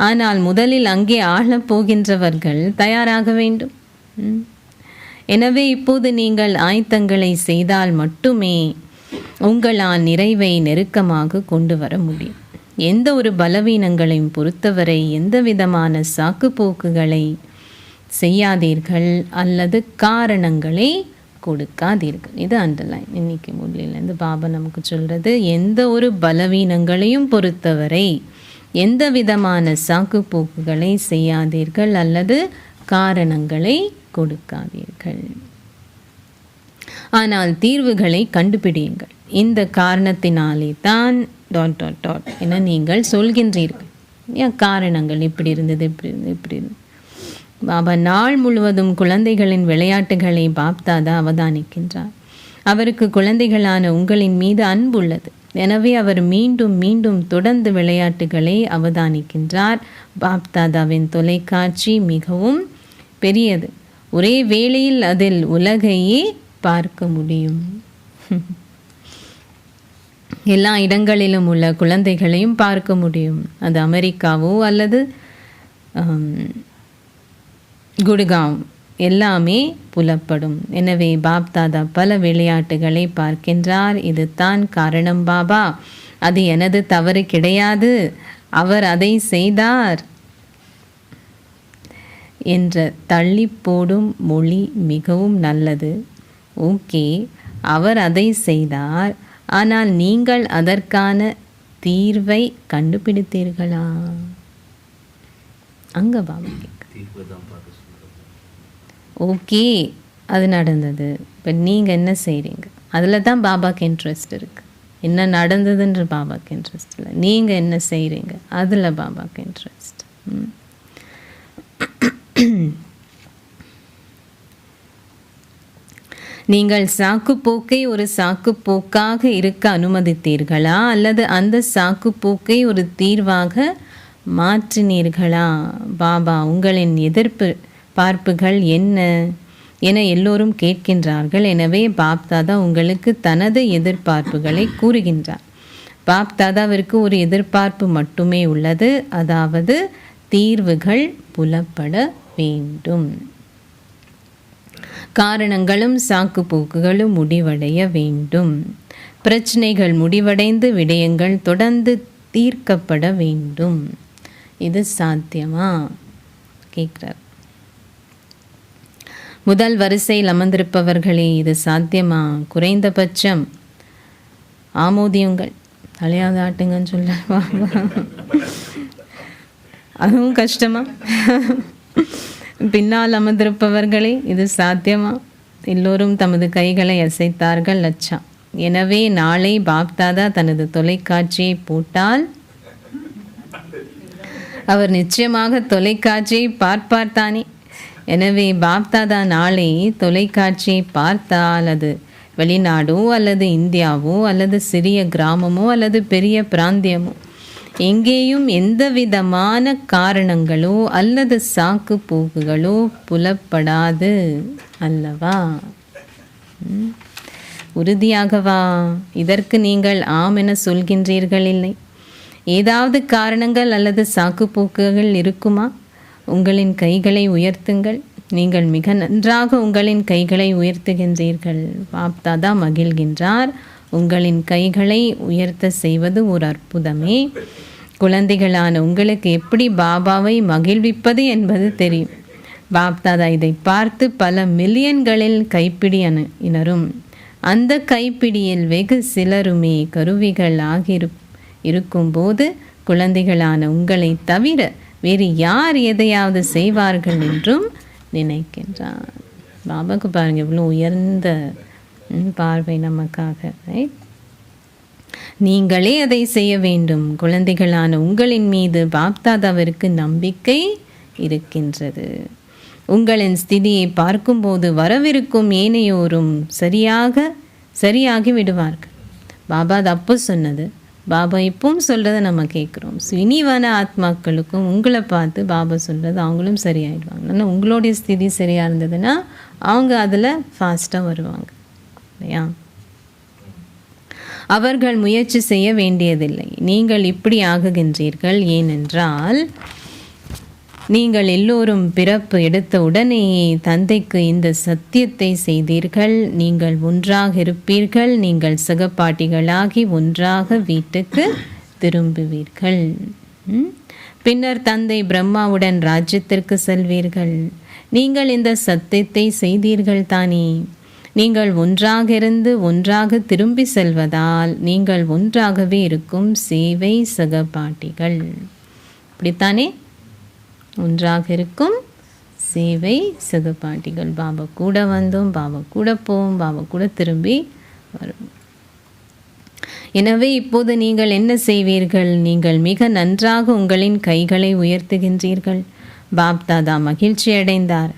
ஆனால் முதலில் அங்கே ஆளப் போகின்றவர்கள் தயாராக வேண்டும். எனவே இப்போது நீங்கள் ஆயத்தங்களை செய்தால் மட்டுமே உங்களால் நிறைவை நெருக்கமாக கொண்டு வர முடியும். எந்த ஒரு பலவீனங்களையும் பொறுத்தவரை எந்த விதமான சாக்குப்போக்குகளை செய்யாதீர்கள் அல்லது காரணங்களை கொடுக்காதீர்கள். இது அண்டர்லைன். இன்னைக்கு முள்ளிலேருந்து பாபா நமக்கு சொல்கிறது, எந்த ஒரு பலவீனங்களையும் பொறுத்தவரை எந்த விதமான சாக்குப்போக்குகளை செய்யாதீர்கள் அல்லது காரணங்களை கொடுக்காதீர்கள். ஆனால் தீர்வுகளை கண்டுபிடியுங்கள். இந்த காரணத்தினாலே தான் ... என நீங்கள் சொல்கின்றீர்கள். ஏன் காரணங்கள் இப்படி இருந்தது, இப்படி இருந்தது, இப்படி இருந்தது. பாபா நாள் முழுவதும் குழந்தைகளின் விளையாட்டுகளை பாப்தாதா அவதானிக்கின்றார். அவருக்கு குழந்தைகளான உங்களின் மீது அன்புள்ளது. எனவே அவர் மீண்டும் மீண்டும் தொடர்ந்து விளையாட்டுகளை அவதானிக்கின்றார். பாப்தாதாவின் தொலைக்காட்சி மிகவும் பெரியது. ஒரே வேளையில் அதில் உலகையே பார்க்க முடியும். எல்லா இடங்களிலும் உள்ள குழந்தைகளையும் பார்க்க முடியும். அது அமெரிக்காவோ அல்லது குடுகாம், எல்லாமே புலப்படும். எனவே பாப்தாதா பல விளையாட்டுகளை பார்க்கின்றார். இது தான் காரணம் பாபா, அது எனது தவறு கிடையாது, அவர் அதை செய்தார் என்ற தள்ளி போடும் மொழி மிகவும் நல்லது. ஓகே, அவர் அதை செய்தார், ஆனால் நீங்கள் அதற்கான தீர்வை கண்டுபிடித்தீர்களா? அங்க பாபா ஓகே, அது நடந்தது, இப்போ நீங்கள் என்ன செய்கிறீங்க? அதில் தான் பாபாக்கு இன்ட்ரெஸ்ட் இருக்குது. என்ன நடந்ததுன்ற பாபாக்கு இன்ட்ரெஸ்ட் இல்லை, நீங்கள் என்ன செய்கிறீங்க அதில் பாபாக்கு இன்ட்ரெஸ்ட். நீங்கள் சாக்குப்போக்கை ஒரு சாக்குப்போக்காக இருக்க அனுமதித்தீர்களா, அல்லது அந்த சாக்குப்போக்கை ஒரு தீர்வாக மாற்றினீர்களா? பாபா, உங்களின் பார்ப்புகள் என்ன என எல்லோரும் கேட்கின்றார்கள். எனவே பாப்தாதா உங்களுக்கு தனது எதிர்பார்ப்புகளை கூறுகின்றார். பாப்தாதாவிற்கு ஒரு எதிர்பார்ப்பு மட்டுமே உள்ளது, அதாவது தீர்வுகள் புலப்பட வேண்டும். காரணங்களும் சாக்குப்போக்குகளும் முடிவடைய வேண்டும். பிரச்சனைகள் முடிவடைந்து விடயங்கள் தொடர்ந்து தீர்க்கப்பட வேண்டும். இது சாத்தியமா கேட்கிறார். முதல் வரிசையில் அமர்ந்திருப்பவர்களே, இது சாத்தியமா? குறைந்தபட்சம் ஆமோதியுங்கள், தலையாத ஆட்டுங்கன்னு சொல்ல. அதுவும் கஷ்டமா? பின்னால் அமர்ந்திருப்பவர்களே, இது சாத்தியமா? எல்லோரும் தமது கைகளை அசைத்தார்கள். அச்சா, எனவே நாளை பாப்தாதா தனது தொலைக்காட்சியை போட்டால் அவர் நிச்சயமாக தொலைக்காட்சியை பார்ப்பார் தானே. எனவே பாப்தாதா நாளை தொலைக்காட்சியை பார்த்தால் அது வெளிநாடோ அல்லது இந்தியாவோ அல்லது சிறிய கிராமமோ அல்லது பெரிய பிராந்தியமோ, எங்கேயும் எந்த விதமான காரணங்களோ அல்லது சாக்கு போக்குகளோ புலப்படாது அல்லவா? உறுதியாகவா? இதற்கு நீங்கள் ஆம் என சொல்கின்றீர்கள்? இல்லை, ஏதாவது காரணங்கள் அல்லது சாக்கு போக்குகள் இருக்குமா? உங்களின் கைகளை உயர்த்துங்கள். நீங்கள் மிக நன்றாக உங்களின் கைகளை உயர்த்துகின்றீர்கள். பாப்தாதா மகிழ்கின்றார். உங்களின் கைகளை உயர்த்த செய்வது ஒரு அற்புதமே. குழந்தைகளான உங்களுக்கு எப்படி பாபாவை மகிழ்விப்பது என்பது தெரியும். பாப்தாதா இதை பார்த்து பல மில்லியன்களில் கைப்பிடியினரும் அந்த கைப்பிடியில் வெகு சிலருமே கருவிகள் இருக்கும்போது குழந்தைகளான உங்களை தவிர வேறு யார் எதையாவது செய்வார்கள் என்றும் நினைக்கின்றார். பாபாவுக்கு பாருங்க, இவ்வளோ உயர்ந்த பார்வை நமக்காக. ரைட்? நீங்களே அதை செய்ய வேண்டும். குழந்தைகளான உங்களின் மீது பாப்தாதாவிற்கு நம்பிக்கை இருக்கின்றது. உங்களின் ஸ்திதியை பார்க்கும்போது வரவிருக்கும் ஏனையோரும் சரியாகி விடுவார்கள். பாபா அது அப்போ சொன்னது, பாபா இப்பவும் சொல்கிறத நம்ம கேட்குறோம். இனிவான ஆத்மாக்களுக்கும் உங்களை பார்த்து பாபா சொல்கிறது அவங்களும் சரியாயிடுவாங்க. ஆனால் உங்களுடைய ஸ்திதி சரியாக இருந்ததுன்னா அவங்க அதில் ஃபாஸ்ட்டாக வருவாங்க இல்லையா? அவர்கள் முயற்சி செய்ய வேண்டியதில்லை. நீங்கள் இப்படி ஆகுகின்றீர்கள் ஏனென்றால் நீங்கள் எல்லோரும் பிறப்பு எடுத்த உடனேயே தந்தைக்கு இந்த சத்தியத்தை செய்தீர்கள். நீங்கள் ஒன்றாக இருப்பீர்கள். நீங்கள் சகபாட்டிகளாகி ஒன்றாக வீட்டுக்கு திரும்புவீர்கள். பின்னர் தந்தை பிரம்மாவுடன் ராஜ்யத்திற்கு செல்வீர்கள். நீங்கள் இந்த சத்தியத்தை செய்தீர்கள் தானே. நீங்கள் ஒன்றாக இருந்து ஒன்றாக திரும்பி செல்வதால் நீங்கள் ஒன்றாகவே இருக்கும் சேவை சகபாட்டிகள். அப்படித்தானே? ஒன்றாக இருக்கும் சேவை சகபாட்டிகள். பாபா கூட வந்தோம், பாபா கூட போவோம், பாபா கூட திரும்பி வரும். எனவே இப்போது நீங்கள் என்ன செய்வீர்கள்? நீங்கள் மிக நன்றாக உங்களின் கைகளை உயர்த்துகின்றீர்கள். பாப்தாதா மகிழ்ச்சி அடைந்தார்.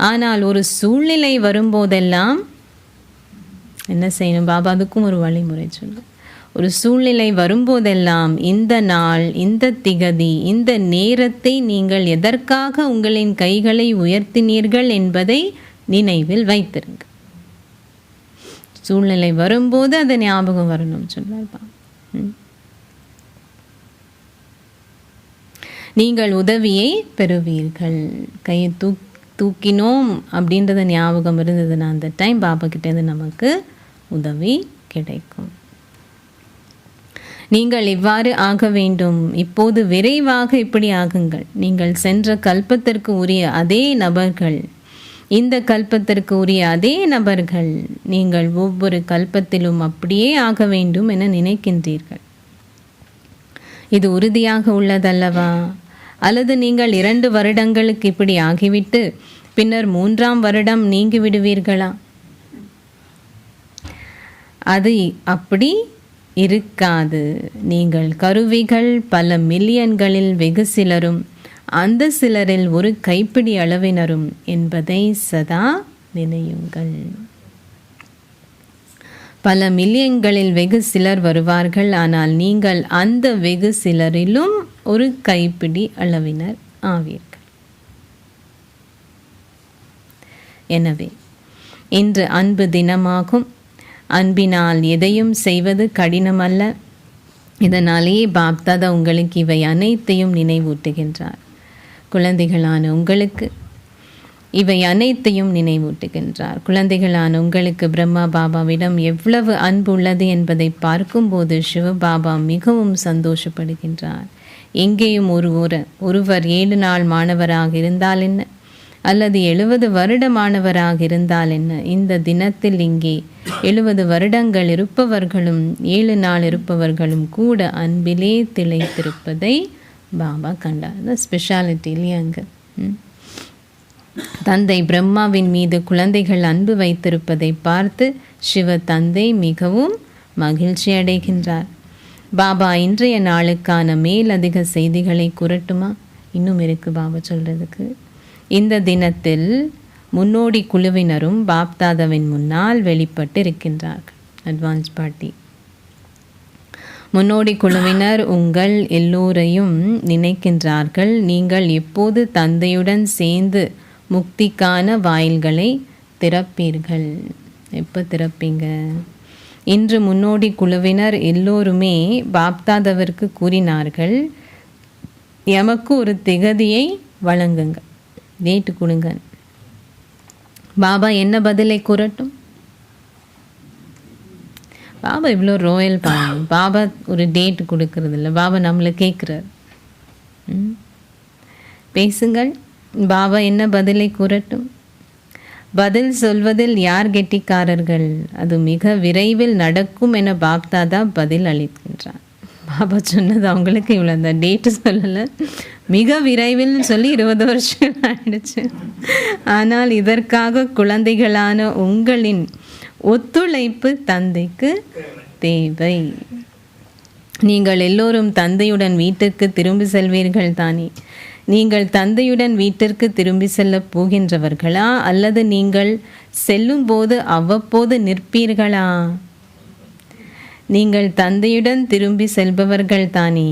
ஆனால் ஒரு சூழ்நிலை வரும்போதெல்லாம் என்ன செய்யணும்? பாபா அதுக்கும் ஒரு வழிமுறை சொல்லும். ஒரு சூழ்நிலை வரும்போதெல்லாம் இந்த நாள், இந்த திகதி, இந்த நேரத்தை நீங்கள் எதற்காக உங்களின் கைகளை உயர்த்தினீர்கள் என்பதை நினைவில் வைத்திருங்க. சூழ்நிலை வரும்போது அதை ஞாபகம் வரணும் சொல்வார். நீங்கள் உதவியை பெறுவீர்கள். கையை தூக்கினோம் அப்படின்றத ஞாபகம் இருந்ததுன்னா அந்த டைம் பாபா கிட்டேருந்து நமக்கு உதவி கிடைக்கும். நீங்கள் இவ்வாறு ஆக வேண்டும். இப்போது விரைவாக இப்படி ஆகுங்கள். நீங்கள் சென்ற கல்பத்திற்கு உரிய அதே நபர்கள், இந்த கல்பத்திற்கு உரிய அதே நபர்கள். நீங்கள் ஒவ்வொரு கல்பத்திலும் அப்படியே ஆக வேண்டும் என நினைக்கின்றீர்கள். இது உறுதியாக உள்ளதல்லவா? அல்லது நீங்கள் 2 வருடங்களுக்கு இப்படி ஆகிவிட்டு பின்னர் 3ஆம் வருடம் நீங்கி விடுவீர்களா? அது அப்படி இருக்காது. நீங்கள் கருவிகள் பல மில்லியன்களில் வெகு சிலரும் அந்த சிலரில் ஒரு கைப்பிடி அளவினரும் என்பதை சதா நினையுங்கள். பல மில்லியன்களில் வெகு சிலர் வருவார்கள், ஆனால் நீங்கள் அந்த வெகு சிலரிலும் ஒரு கைப்பிடி அளவினர் ஆவீர்கள். எனவே இன்று அன்பு தினமாகும். அன்பினால் எதையும் செய்வது கடினமல்ல. இதனாலேயே பாப்தாதா உங்களுக்கு இவை அனைத்தையும் நினைவூட்டுகின்றார். குழந்தைகளான உங்களுக்கு இவை அனைத்தையும் நினைவூட்டுகின்றார். குழந்தைகளான உங்களுக்கு பிரம்மா பாபாவிடம் எவ்வளவு அன்பு உள்ளது என்பதை பார்க்கும்போது சிவபாபா மிகவும் சந்தோஷப்படுகின்றார். எங்கேயும் ஒருவர் 7 நாள் மாணவராக இருந்தால் என்ன, அல்லது 70 வருட மாணவராக இருந்தால் என்ன, இந்த தினத்தில் இங்கே 70 வருடங்கள் இருப்பவர்களும் 7 நாள் இருப்பவர்களும் கூட அன்பிலே திளைத்திருப்பதை பாபா கண்டார். ஸ்பெஷாலிட்டி இல்லையாங்க. தந்தை பிரம்மாவின் மீது குழந்தைகள் அன்பு வைத்திருப்பதை பார்த்து சிவ தந்தை மிகவும் மகிழ்ச்சி அடைகின்றார். பாபா இன்றைய நாளுக்கான மேலதிக செய்திகளை கூறட்டுமா? இன்னும் இருக்கு பாபா சொல்றதுக்கு. இந்த தினத்தில் முன்னோடி குழுவினரும் பாப்தாதாவின் முன்னால் வெளிப்பட்டு இருக்கின்றார்கள். அட்வான்ஸ் பார்ட்டி முன்னோடி குழுவினர் உங்கள் எல்லோரையும் நினைக்கின்றார்கள். நீங்கள் எப்போது தந்தையுடன் சேர்ந்து முக்திக்கான வாயில்களை திறப்பீர்கள்? எப்போ திறப்பீங்க? இன்று முன்னோடி குழுவினர் எல்லோருமே பாப்தாதாவிற்கு கூறினார்கள், எமக்கு ஒரு திகதியை வழங்குங்க, டேட்டு கொடுங்க. பாபா என்ன பதிலை கூறட்டும்? பாபா இவ்வளோ ரோயல் பாருங்க. பாபா ஒரு டேட் கொடுக்கறது இல்லை, பாபா நம்மளை கேட்குறார். பேசுங்கள். பாபா என்ன பதிலை கூறட்டும்? பதில் சொல்வதில் யார் கெட்டிக்காரர்கள்? அது மிக விரைவில் நடக்கும் என பாப்தாதா பதில் அளிக்கின்றார். பாபா சொன்னது அவங்களுக்கு இவ்வளோ, அந்த டேட்டு சொல்லலை, மிக விரைவில் சொல்லி 20 வருஷம் ஆயிடுச்சு. ஆனால் இதற்காக குழந்தைகளான உங்களின் ஒத்துழைப்பு தந்தைக்கு தேவை. நீங்கள் எல்லோரும் தந்தையுடன் வீட்டிற்கு திரும்பி செல்வீர்கள் தானே? நீங்கள் தந்தையுடன் வீட்டிற்கு திரும்பி செல்ல போகின்றவர்களா, அல்லது நீங்கள் செல்லும் போது அவ்வப்போது நிற்பீர்களா? நீங்கள் தந்தையுடன் திரும்பி செல்பவர்கள் தானே?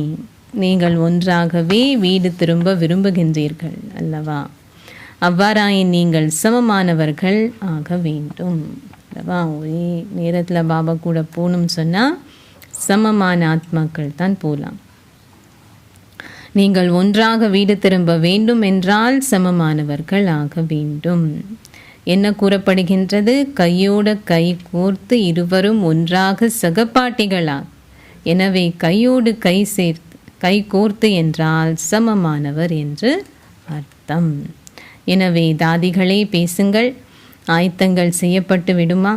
நீங்கள் ஒன்றாகவே வீடு திரும்ப விரும்புகின்றீர்கள் அல்லவா? அவ்வாறாயின் நீங்கள் சமமானவர்கள் ஆக வேண்டும் அல்லவா? ஒரே நேரத்தில் பாபா கூட போகணும்னு சொன்னால் சமமான ஆத்மாக்கள் தான் போகலாம். நீங்கள் ஒன்றாக வீடு திரும்ப வேண்டும் என்றால் சமமானவர்கள் ஆக வேண்டும். என்ன கூறப்படுகின்றது? கையோட கை கோர்த்து இருவரும் ஒன்றாக சகபாட்டிகளாக. எனவே கையோடு கை கோர்த்து என்றால் சமமானவர் என்று அர்த்தம். எனவே தாதிகளே பேசுங்கள். ஆயத்தங்கள் செய்யப்பட்டு விடுமா?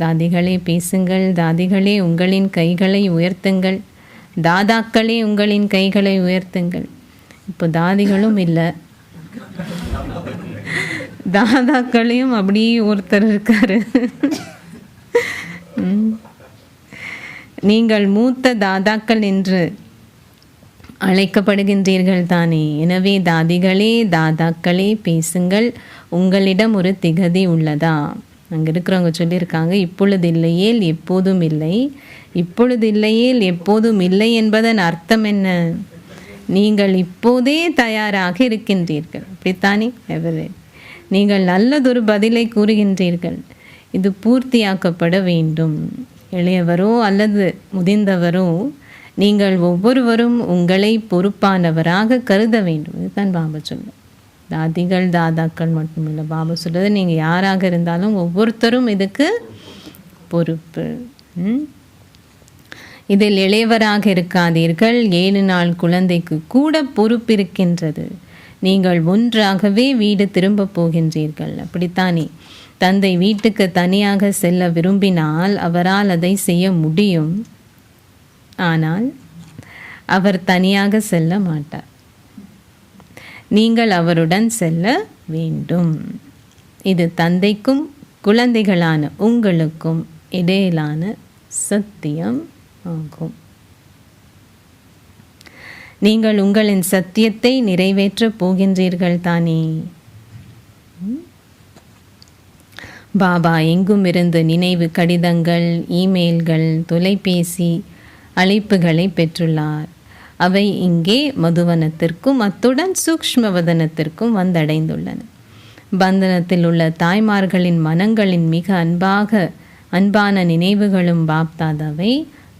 தாதிகளே பேசுங்கள். தாதிகளே உங்களின் கைகளை உயர்த்துங்கள். தாதாக்களே உங்களின் கைகளை உயர்த்துங்கள். இப்போ தாதிகளும் இல்லை, தாதாக்களையும் அப்படியே ஒருத்தர் இருக்காரு. நீங்கள் மூத்த தாதாக்கள் என்று அழைக்கப்படுகின்றீர்கள் தானே? எனவே தாதிகளே தாதாக்களே பேசுங்கள். உங்களிடம் ஒரு திகதி உள்ளதா? அங்கே இருக்கிறவங்க சொல்லியிருக்காங்க, இப்பொழுது இல்லையேல் எப்போதும் இல்லை. இப்பொழுது இல்லையேல் எப்போதும் இல்லை என்பதன் அர்த்தம் என்ன? நீங்கள் இப்போதே தயாராக இருக்கின்றீர்கள், அப்படித்தானே? நீங்கள் நல்லதொரு பதிலை கூறுகின்றீர்கள். இது பூர்த்தியாக்கப்பட வேண்டும். இளையவரோ அல்லது முதிர்ந்தவரோ நீங்கள் ஒவ்வொருவரும் உங்களை பொறுப்பானவராக கருத வேண்டும். இதுதான் பாபா சொல்லுங்கள். தாதிகள் தாதாக்கள் மட்டுமில்லை, பாபா சொல்கிறது நீங்கள் யாராக இருந்தாலும் ஒவ்வொருத்தரும் இதுக்கு பொறுப்பு. இதில் இளையவராக இருக்காதீர்கள். 7 நாள் குழந்தைக்கு கூட பொறுப்பிருக்கின்றது. நீங்கள் ஒன்றாகவே வீடு திரும்ப போகின்றீர்கள், அப்படித்தானே? தந்தை வீட்டுக்கு தனியாக செல்ல விரும்பினால் அவரால் அதை செய்ய முடியும். ஆனால் அவர் தனியாக செல்ல மாட்டார். நீங்கள் அவருடன் செல்ல வேண்டும். இது தந்தைக்கும் குழந்தைகளான உங்களுக்கும் இடையிலான சத்தியம் ஆகும். நீங்கள் உங்களின் சத்தியத்தை நிறைவேற்றப் போகின்றீர்கள் தானே? பாபா எங்கும் இருந்து நினைவு கடிதங்கள், இமெயில்கள், தொலைபேசி அழைப்புகளை பெற்றுள்ளார். அவை இங்கே மதுவனத்திற்கும் அத்துடன் சூக்ஷ்மவதனத்திற்கும் வந்தடைந்துள்ளன. பந்தனத்தில் உள்ள தாய்மார்களின் மனங்களின் மிக அன்பான நினைவுகளும் பாப்தாதாவை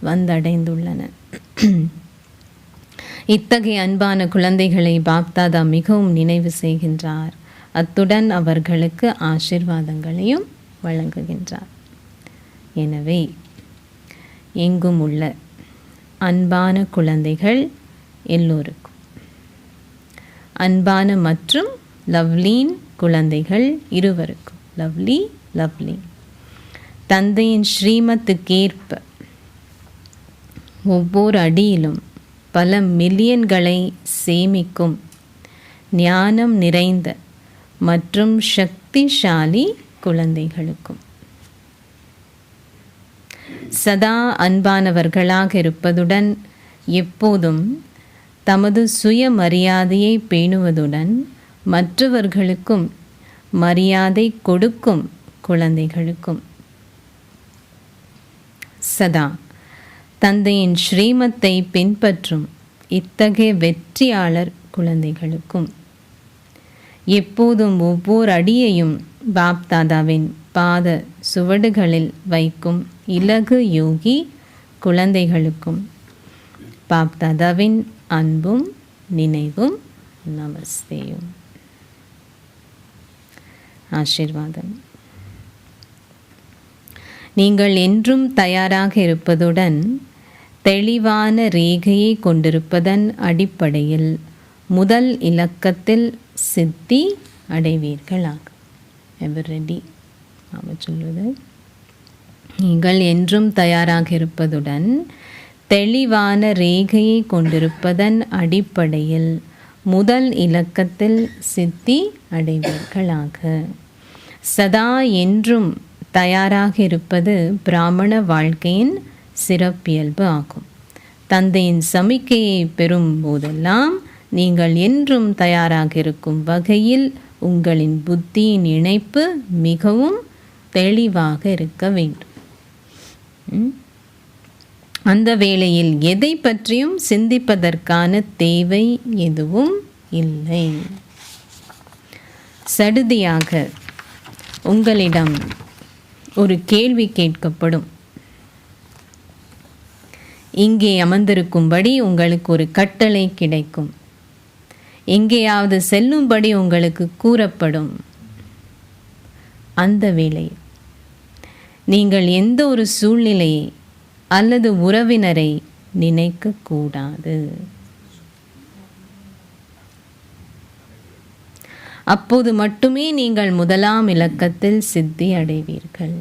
வந்தடைந்துள்ளன. இத்தகைய அன்பான குழந்தைகளை பாப்தாதா மிகவும் நினைவு செய்கின்றார். அத்துடன் அவர்களுக்கு ஆசீர்வாதங்களையும் வழங்குகின்றார். எனவே எங்கும் உள்ள அன்பான குழந்தைகள் எல்லோருக்கும், அன்பான மற்றும் லவ்லீன் குழந்தைகள் இருவருக்கும், லவ்லி தந்தையின் ஸ்ரீமத்துக்கேற்ப ஒவ்வொரு அடியிலும் பல மில்லியன்களை சேமிக்கும் ஞானம் நிறைந்த மற்றும் சக்திசாலி குழந்தைகளுக்கும், சதா அன்பானவர்களாக இருப்பதுடன் எப்போதும் தமது சுயமரியாதையை பேணுவதுடன் மற்றவர்களுக்கும் மரியாதை கொடுக்கும் குழந்தைகளுக்கும், சதா தந்தையின் ஸ்ரீமத்தை பின்பற்றும் இத்தகைய வெற்றியாளர் குழந்தைகளுக்கும், எப்போதும் ஒவ்வொரு அடியையும் பாப்தாதாவின் பாத சுவடுகளில் வைக்கும் இலகு யோகி குழந்தைகளுக்கும் பாப்தாதாவின் அன்பும் நினைவும் நமஸ்தேயும். ஆசீர்வாதம். நீங்கள் என்றும் தயாராக இருப்பதுடன் தெளிவான ரேகையை கொண்டிருப்பதன் அடிப்படையில் முதல் இலக்கத்தில் சித்தி அடைவீர்களாக. எவர் ரெடி சொல்வது, நீங்கள் என்றும் தயாராக இருப்பதுடன் தெளிவான ரேகையை கொண்டிருப்பதன் அடிப்படையில் முதல் இலக்கத்தில் சித்தி அடைவீர்களாக. சதா என்றும் தயாராக இருப்பது பிராமண வாழ்க்கையின் சிறப்பியல்பு ஆகும். தந்தையின் சமிக்கையை பெறும் போதெல்லாம் நீங்கள் என்றும் தயாராக இருக்கும் வகையில் உங்களின் புத்தியின் இணைப்பு மிகவும் தெளிவாக இருக்க வேண்டும். அந்த வேளையில் எதை பற்றியும் சிந்திப்பதற்கான தேவை எதுவும் இல்லை. சடுதியாக உங்களிடம் ஒரு கேள்வி கேட்கப்படும். இங்கே அமர்ந்திருக்கும்படி உங்களுக்கு ஒரு கட்டளை கிடைக்கும். எங்கேயாவது செல்லும்படி உங்களுக்கு கூறப்படும். அந்த வேளையில் நீங்கள் எந்த ஒரு சூழ்நிலையை அல்லது உறவினரை நினைக்கக்கூடாது. அப்போது மட்டுமே நீங்கள் முதலாம் இலக்கத்தில் சித்தி அடைவீர்கள்.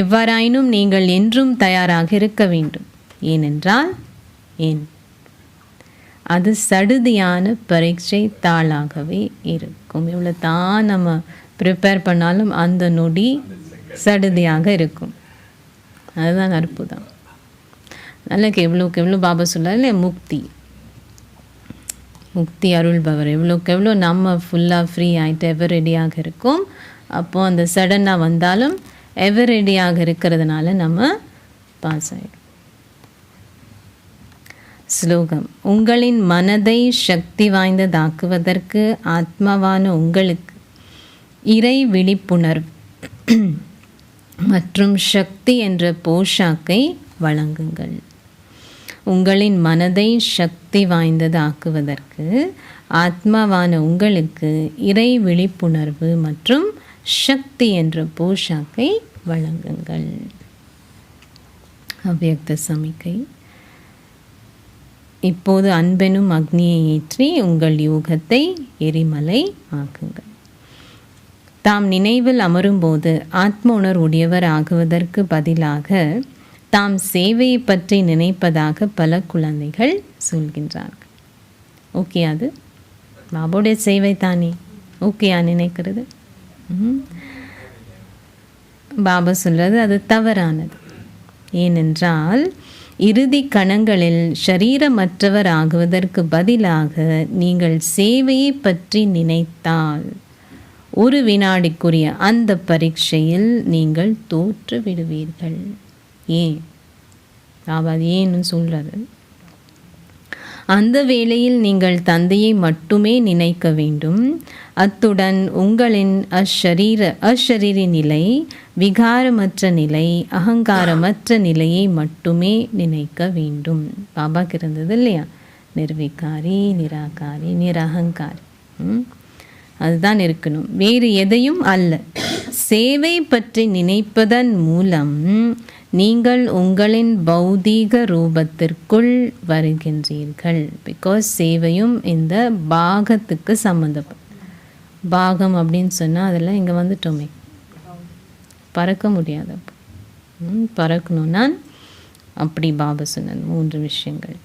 எவ்வாறாயினும் நீங்கள் என்றும் தயாராக இருக்க வேண்டும். ஏனென்றால் அது சடுதியான பரீட்சை தாளாகவே இருக்கும். இவ்வளோ தான் நம்ம ப்ரிப்பேர் பண்ணாலும் அந்த நொடி சடுதியாக இருக்கும். அதுதான் அற்புதம். நல்லக்கு எவ்வளோக்கு எவ்வளோ பாபா சொல்ல இல்லை, முக்தி அருள்பவர் எவ்வளோக்கு எவ்வளோ நம்ம ஃபுல்லாக ஃப்ரீ ஆகிட்டு எவர் ரெடியாக இருக்கும். அப்போது அந்த சடனாக வந்தாலும் எவர் ரெடியாக இருக்கிறதுனால நம்ம பாஸ் ஆகிடும். ஸ்லோகம். உங்களின் மனதை சக்தி வாய்ந்ததாக்குவதற்கு ஆத்மாவான உங்களுக்கு இறை விழிப்புணர்வு மற்றும் சக்தி என்ற போஷாக்கை வழங்குங்கள். உங்களின் மனதை சக்தி வாய்ந்ததாக்குவதற்கு ஆத்மாவான உங்களுக்கு இறை விழிப்புணர்வு மற்றும் சக்தி என்ற போஷாக்கை வழங்குங்கள். அவ்யக்த சமிக்கை. இப்போது அன்பெனும் அக்னியை ஏற்றி உங்கள் யோகத்தை எரிமலை ஆக்குங்கள். தாம் நினைவில் அமரும்போது ஆத்ம உணர்வுடையவர் ஆகுவதற்கு பதிலாக தாம் சேவையை பற்றி நினைப்பதாக பல குழந்தைகள் சொல்கின்றார்கள். ஓகே, அது பாபுடைய சேவை தானே. ஓகேயா நினைக்கிறது? பாபா சொல்றது அது தவறானது. ஏனென்றால் இறுதி கணங்களில் ஷரீரமற்றவர் ஆகுவதற்கு பதிலாக நீங்கள் சேவையை பற்றி நினைத்தால் ஒரு வினாடிக்குரிய அந்த பரீட்சையில் நீங்கள் தோற்று விடுவீர்கள். ஏன் பாபா ஏன்னு சொல்கிறாரு. அந்த வேளையில் நீங்கள் தந்தையை மட்டுமே நினைக்க வேண்டும். அத்துடன் உங்களின் அஷரீரி நிலை, விகாரமற்ற நிலை, அகங்காரமற்ற நிலையை மட்டுமே நினைக்க வேண்டும். பாபாக்கு இருந்தது இல்லையா, நிர்விகாரி, நிராகாரி, நிரகங்காரி. அதுதான் இருக்கணும், வேறு எதையும் அல்ல. சேவை பற்றி நினைப்பதன் மூலம் நீங்கள் உங்களின் பௌதீக ரூபத்திற்குள் வருகின்றீர்கள். பிகாஸ் சேவையும் இந்த பாகத்துக்கு சம்மந்தப்படும். பாகம் அப்படின்னு சொன்னால் அதெல்லாம் இங்கே வந்துட்டோமே, பறக்க முடியாது. பறக்கணும்னா அப்படி பாபா சொன்னது 3 விஷயங்கள்.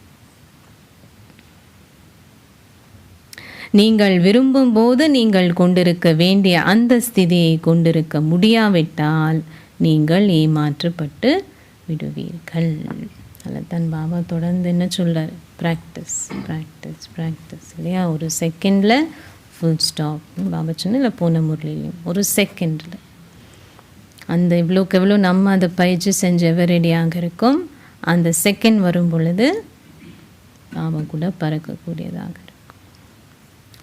நீங்கள் விரும்பும் போது நீங்கள் கொண்டிருக்க வேண்டிய அந்த ஸ்திதியை கொண்டிருக்க முடியாவிட்டால் நீங்கள் ஏமாற்றப்பட்டு விடுவீர்கள். அதில் தான் பாபா தொடர்ந்து என்ன சொல்கிறார், ப்ராக்டிஸ் ப்ராக்டிஸ் ப்ராக்டிஸ் இல்லையா. ஒரு செகண்டில் ஃபுல் ஸ்டாப். பாபா சொன்ன இல்லை போன முரளிலையும் ஒரு செகண்டில் அந்த இவ்வளோக்கு எவ்வளோ நம்ம அதை பயிற்சி செஞ்சு ரெடியாக இருக்கும், அந்த செகண்ட் வரும் பொழுது பாபா கூட பறக்கக்கூடியதாக இருக்கும்.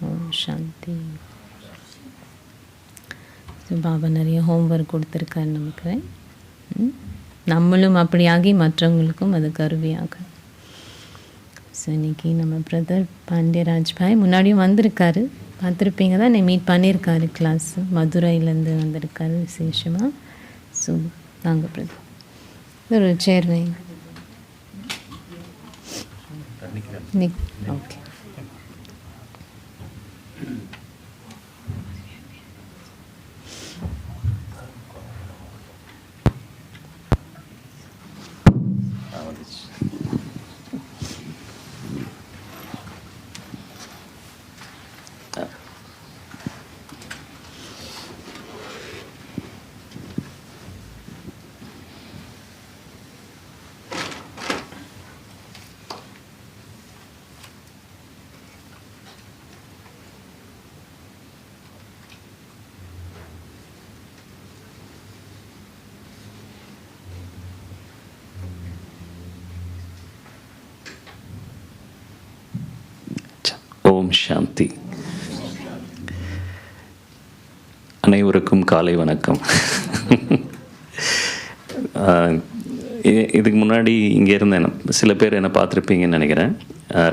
ஓம் சாந்தி. பாபா நிறைய ஹோம்ஒர்க் கொடுத்துருக்காரு நமக்கு. நம்மளும் அப்படியாகி மற்றவங்களுக்கும் அது கருவியாக. ஸோ இன்றைக்கி நம்ம பிரதர் பாண்டியராஜ் பாய் முன்னாடியும் வந்திருக்காரு, பார்த்துருப்பீங்க தான். என்னை மீட் பண்ணியிருக்காரு கிளாஸ், மதுரையிலேருந்து வந்திருக்காரு விசேஷமாக. ஸோ நாங்கள் பிரதர் ஒரு சேர் வைங்க. ஓகே. ஓம் சாந்தி. அனைவருக்கும் காலை வணக்கம். இதுக்கு முன்னாடி இங்கே இருந்தேன், சில பேர் என்னை பார்த்துருப்பீங்கன்னு நினைக்கிறேன்.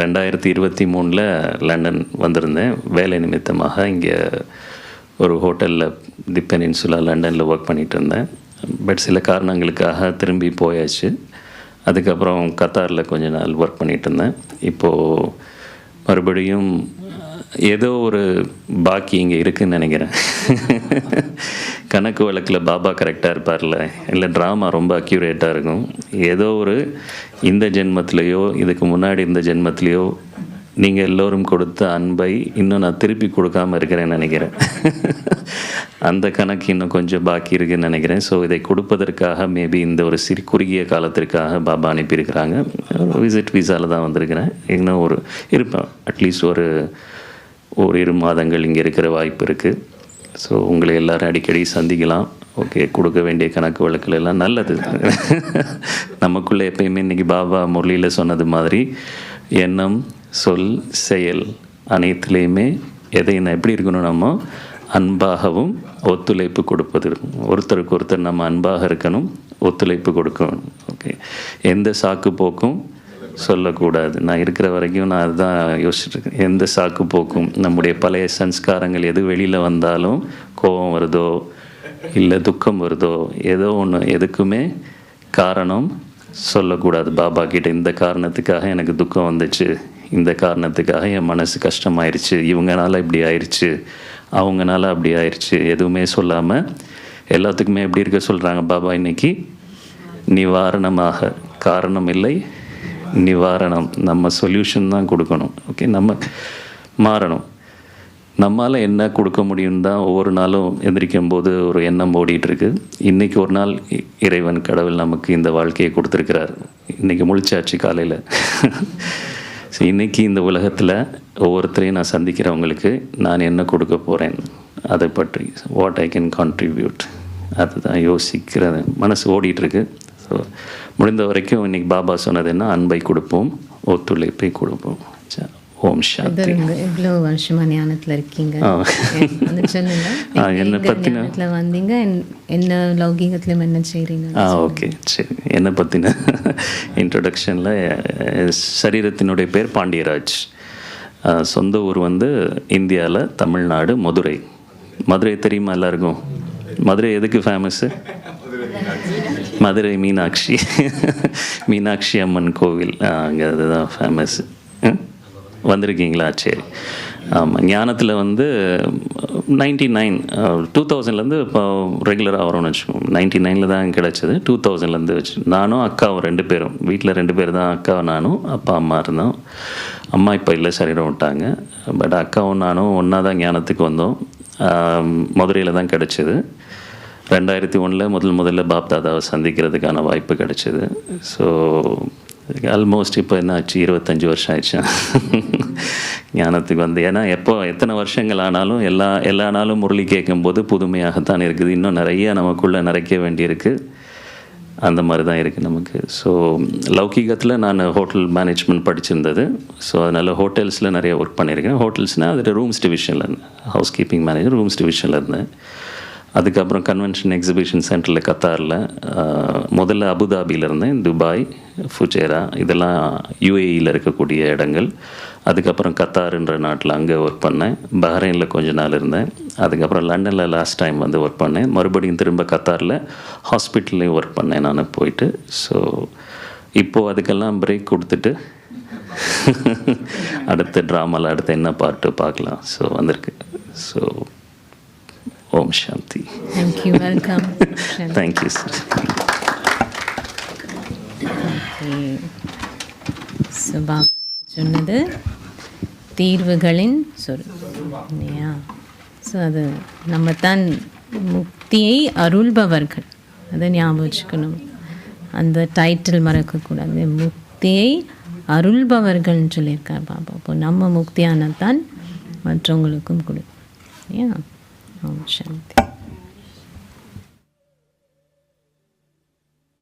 2023 லண்டன் வந்திருந்தேன் வேலை நிமித்தமாக. இங்கே ஒரு ஹோட்டலில் தி பெனின்சுலா லண்டனில் ஒர்க் பண்ணிகிட்டு இருந்தேன். பட் சில காரணங்களுக்காக திரும்பி போயாச்சு. அதுக்கப்புறம் கத்தாரில் கொஞ்ச நாள் ஒர்க் பண்ணிகிட்டு இருந்தேன். இப்போது மறுபடியும் ஏதோ ஒரு பாக்கி இங்கே இருக்குதுன்னு நினைக்கிறேன். கணக்கு வழக்கில் பாபா கரெக்டாக இருப்பார்ல, இல்லை ட்ராமா ரொம்ப அக்யூரேட்டாக இருக்கும். ஏதோ ஒரு இந்த ஜென்மத்திலேயோ இதுக்கு முன்னாடி இந்த ஜென்மத்திலேயோ நீங்கள் எல்லோரும் கொடுத்த அன்பை இன்னும் நான் திருப்பி கொடுக்காமல் இருக்கிறேன்னு நினைக்கிறேன். அந்த கணக்கு இன்னும் கொஞ்சம் பாக்கி இருக்குதுன்னு நினைக்கிறேன். ஸோ இதை கொடுப்பதற்காக மேபி இந்த ஒரு குறுகிய காலத்திற்காக பாபா அனுப்பியிருக்கிறாங்க. விசிட் விசாவில் தான் வந்திருக்கிறேன். இன்னும் இருப்பேன் அட்லீஸ்ட் ஒரு 2 மாதங்கள் இங்கே இருக்கிற வாய்ப்பு இருக்குது. ஸோ உங்களை எல்லோரும் அடிக்கடி சந்திக்கலாம். ஓகே, கொடுக்க வேண்டிய கணக்கு வழக்கில் எல்லாம் நல்லது. நமக்குள்ளே எப்பயுமே இன்றைக்கி பாபா முரளியில் சொன்னது மாதிரி எண்ணம், சொல், செயல் அனைத்துலேயுமே எதை எப்படி இருக்கணும், நம்ம அன்பாகவும் ஒத்துழைப்பு கொடுப்பது. ஒருத்தருக்கு ஒருத்தர் நம்ம அன்பாக இருக்கணும், ஒத்துழைப்பு கொடுக்கணும். ஓகே, எந்த சாக்கு போக்கும் சொல்லக்கூடாது. நான் இருக்கிற வரைக்கும் நான் அதுதான் யோசிச்சுட்ருக்கேன். எந்த சாக்கு போக்கும், நம்முடைய பழைய சன்ஸ்காரங்கள் எது வெளியில் வந்தாலும் கோபம் வருதோ இல்லை துக்கம் வருதோ ஏதோ ஒன்று, எதுக்குமே காரணம் சொல்லக்கூடாது. பாபா கிட்ட இந்த காரணத்துக்காக எனக்கு துக்கம் வந்துச்சு, இந்த காரணத்துக்காக என் மனசு கஷ்டமாயிருச்சு, இவங்கனால இப்படி ஆயிடுச்சு, அவங்கனால அப்படி ஆயிடுச்சு, எதுவுமே சொல்லாமல் எல்லாத்துக்குமே எப்படி இருக்க சொல்கிறாங்க பாபா இன்னைக்கு. நிவாரணமாக, காரணம் இல்லை நிவாரணம். நம்ம சொல்யூஷன் தான் கொடுக்கணும். ஓகே, நம்ம மாறணும். நம்மளால் என்ன கொடுக்க முடியும் தான் ஒவ்வொரு நாளும் எந்திரிக்கும் போது ஒரு எண்ணம் ஓடிட்டுருக்கு. இன்றைக்கி ஒரு நாள் இறைவன் கடவுள் நமக்கு இந்த வாழ்க்கையை கொடுத்துருக்கிறார். இன்றைக்கி முழிச்சாச்சு காலையில். ஸோ இன்றைக்கி இந்த உலகத்தில் ஒவ்வொருத்தரையும் நான் சந்திக்கிறவங்களுக்கு நான் என்ன கொடுக்க போகிறேன் அதை பற்றி வாட் ஐ கேன் கான்ட்ரிபியூட் அதுதான் யோசிக்கிறது மனசு ஓடிட்டுருக்கு. ஸோ முடிந்த வரைக்கும் இன்றைக்கி பாபா சொன்னது என்ன, அன்பை கொடுப்போம், ஒத்துழைப்பை கொடுப்போம். ஓம் சாந்தி. எவ்வளோ வருஷமாக ஞானத்தில் இருக்கீங்க என்னை பற்றின வந்தீங்க, என்ன லௌகீகத்திலும் என்ன செய்கிறீங்க? ஓகே சரி. என்னை பற்றின இன்ட்ரடக்ஷனில் சரீரத்தினுடைய பேர் பாண்டியராஜ். சொந்த ஊர் வந்து இந்தியாவில் தமிழ்நாடு மதுரை. மதுரை தெரியுமா எல்லாருக்கும்? மதுரை எதுக்கு ஃபேமஸ்ஸு? மதுரை மீனாட்சி மீனாட்சி அம்மன் கோவில் அங்கே அதுதான் ஃபேமஸ்ஸு. வந்திருக்கீங்களா? சரி. ஆமாம், ஞானத்தில் வந்து 2000 இப்போ ரெகுலராக வரோம்னு வச்சுக்கோங்க. 99 தான் கிடச்சிது. 2000 வச்சு நானும் அக்காவும் 2 பேரும் வீட்டில் 2 பேர் தான். அக்கா நானும், அப்பா அம்மா இருந்தோம். அம்மா இப்போ இல்லை, சரீரம் விட்டாங்க. பட் அக்காவும் நானும் ஒன்றா தான் ஞானத்துக்கு வந்தோம். மதுரையில் தான் கிடச்சிது. 2001 முதல்ல பாப் தாதாவை சந்திக்கிறதுக்கான வாய்ப்பு கிடச்சிது. ஸோ ஆல்மோஸ்ட் இப்போ என்ன ஆச்சு, 25 வருஷம் ஆயிடுச்சு ஞானத்துக்கு வந்து. ஏன்னா எத்தனை வருஷங்கள் ஆனாலும் எல்லா நாளும் முரளி கேட்கும்போது புதுமையாகத்தான் இருக்குது. இன்னும் நிறைய நமக்குள்ளே நிறைக்க வேண்டியிருக்கு. அந்த மாதிரி தான் இருக்குது நமக்கு. ஸோ லௌகீகத்தில் நான் ஹோட்டல் மேனேஜ்மெண்ட் படிச்சிருந்தது. ஸோ அதனால் ஹோட்டல்ஸில் நிறைய ஒர்க் பண்ணியிருக்கேன். ஹோட்டல்ஸ்னால் அதில் ரூம்ஸ் டிவிஷனில் இருந்தேன். ஹவுஸ் கீப்பிங் மேனேஜர், ரூம்ஸ் டிவிஷனில் இருந்தேன். அதுக்கப்புறம் கன்வென்ஷன் எக்ஸிபிஷன் சென்டரில் கத்தாரில், முதல்ல அபுதாபியில் இருந்தேன், துபாய், ஃபுஜேரா, இதெல்லாம் யூஏஇயில் இருக்கக்கூடிய இடங்கள். அதுக்கப்புறம் கத்தாருன்ற நாட்டில் அங்கே ஒர்க் பண்ணேன். பஹ்ரைனில் கொஞ்ச நாள் இருந்தேன். அதுக்கப்புறம் லண்டனில் லாஸ்ட் டைம் வந்து ஒர்க் பண்ணேன். மறுபடியும் திரும்ப கத்தாரில் ஹாஸ்பிட்டல்லையும் ஒர்க் பண்ணேன் நான் போயிட்டு. ஸோ இப்போது அதுக்கெல்லாம் பிரேக் கொடுத்துட்டு அடுத்த ட்ராமாவில் அடுத்த என்ன பார்ட்டு பார்க்கலாம். ஸோ வந்திருக்கு. ஸோ ஓம் சாந்தி. Thank you. Welcome. Thank you sir. Subha சொன்னது தீர்வுகளின் சொல் இல்லையா? ஸோ அது நம்ம தான் முக்தியை அருள்பவர்கள், அதை ஞாபகம் வச்சுக்கணும். அந்த டைட்டில் மறக்கக்கூடாது. முக்தியை அருள்பவர்கள்னு சொல்லியிருக்கார் பாபா. இப்போ நம்ம முக்தியானதான் மற்றவங்களுக்கும் கொடுக்கும் இல்லையா? ஓம் சாந்தி.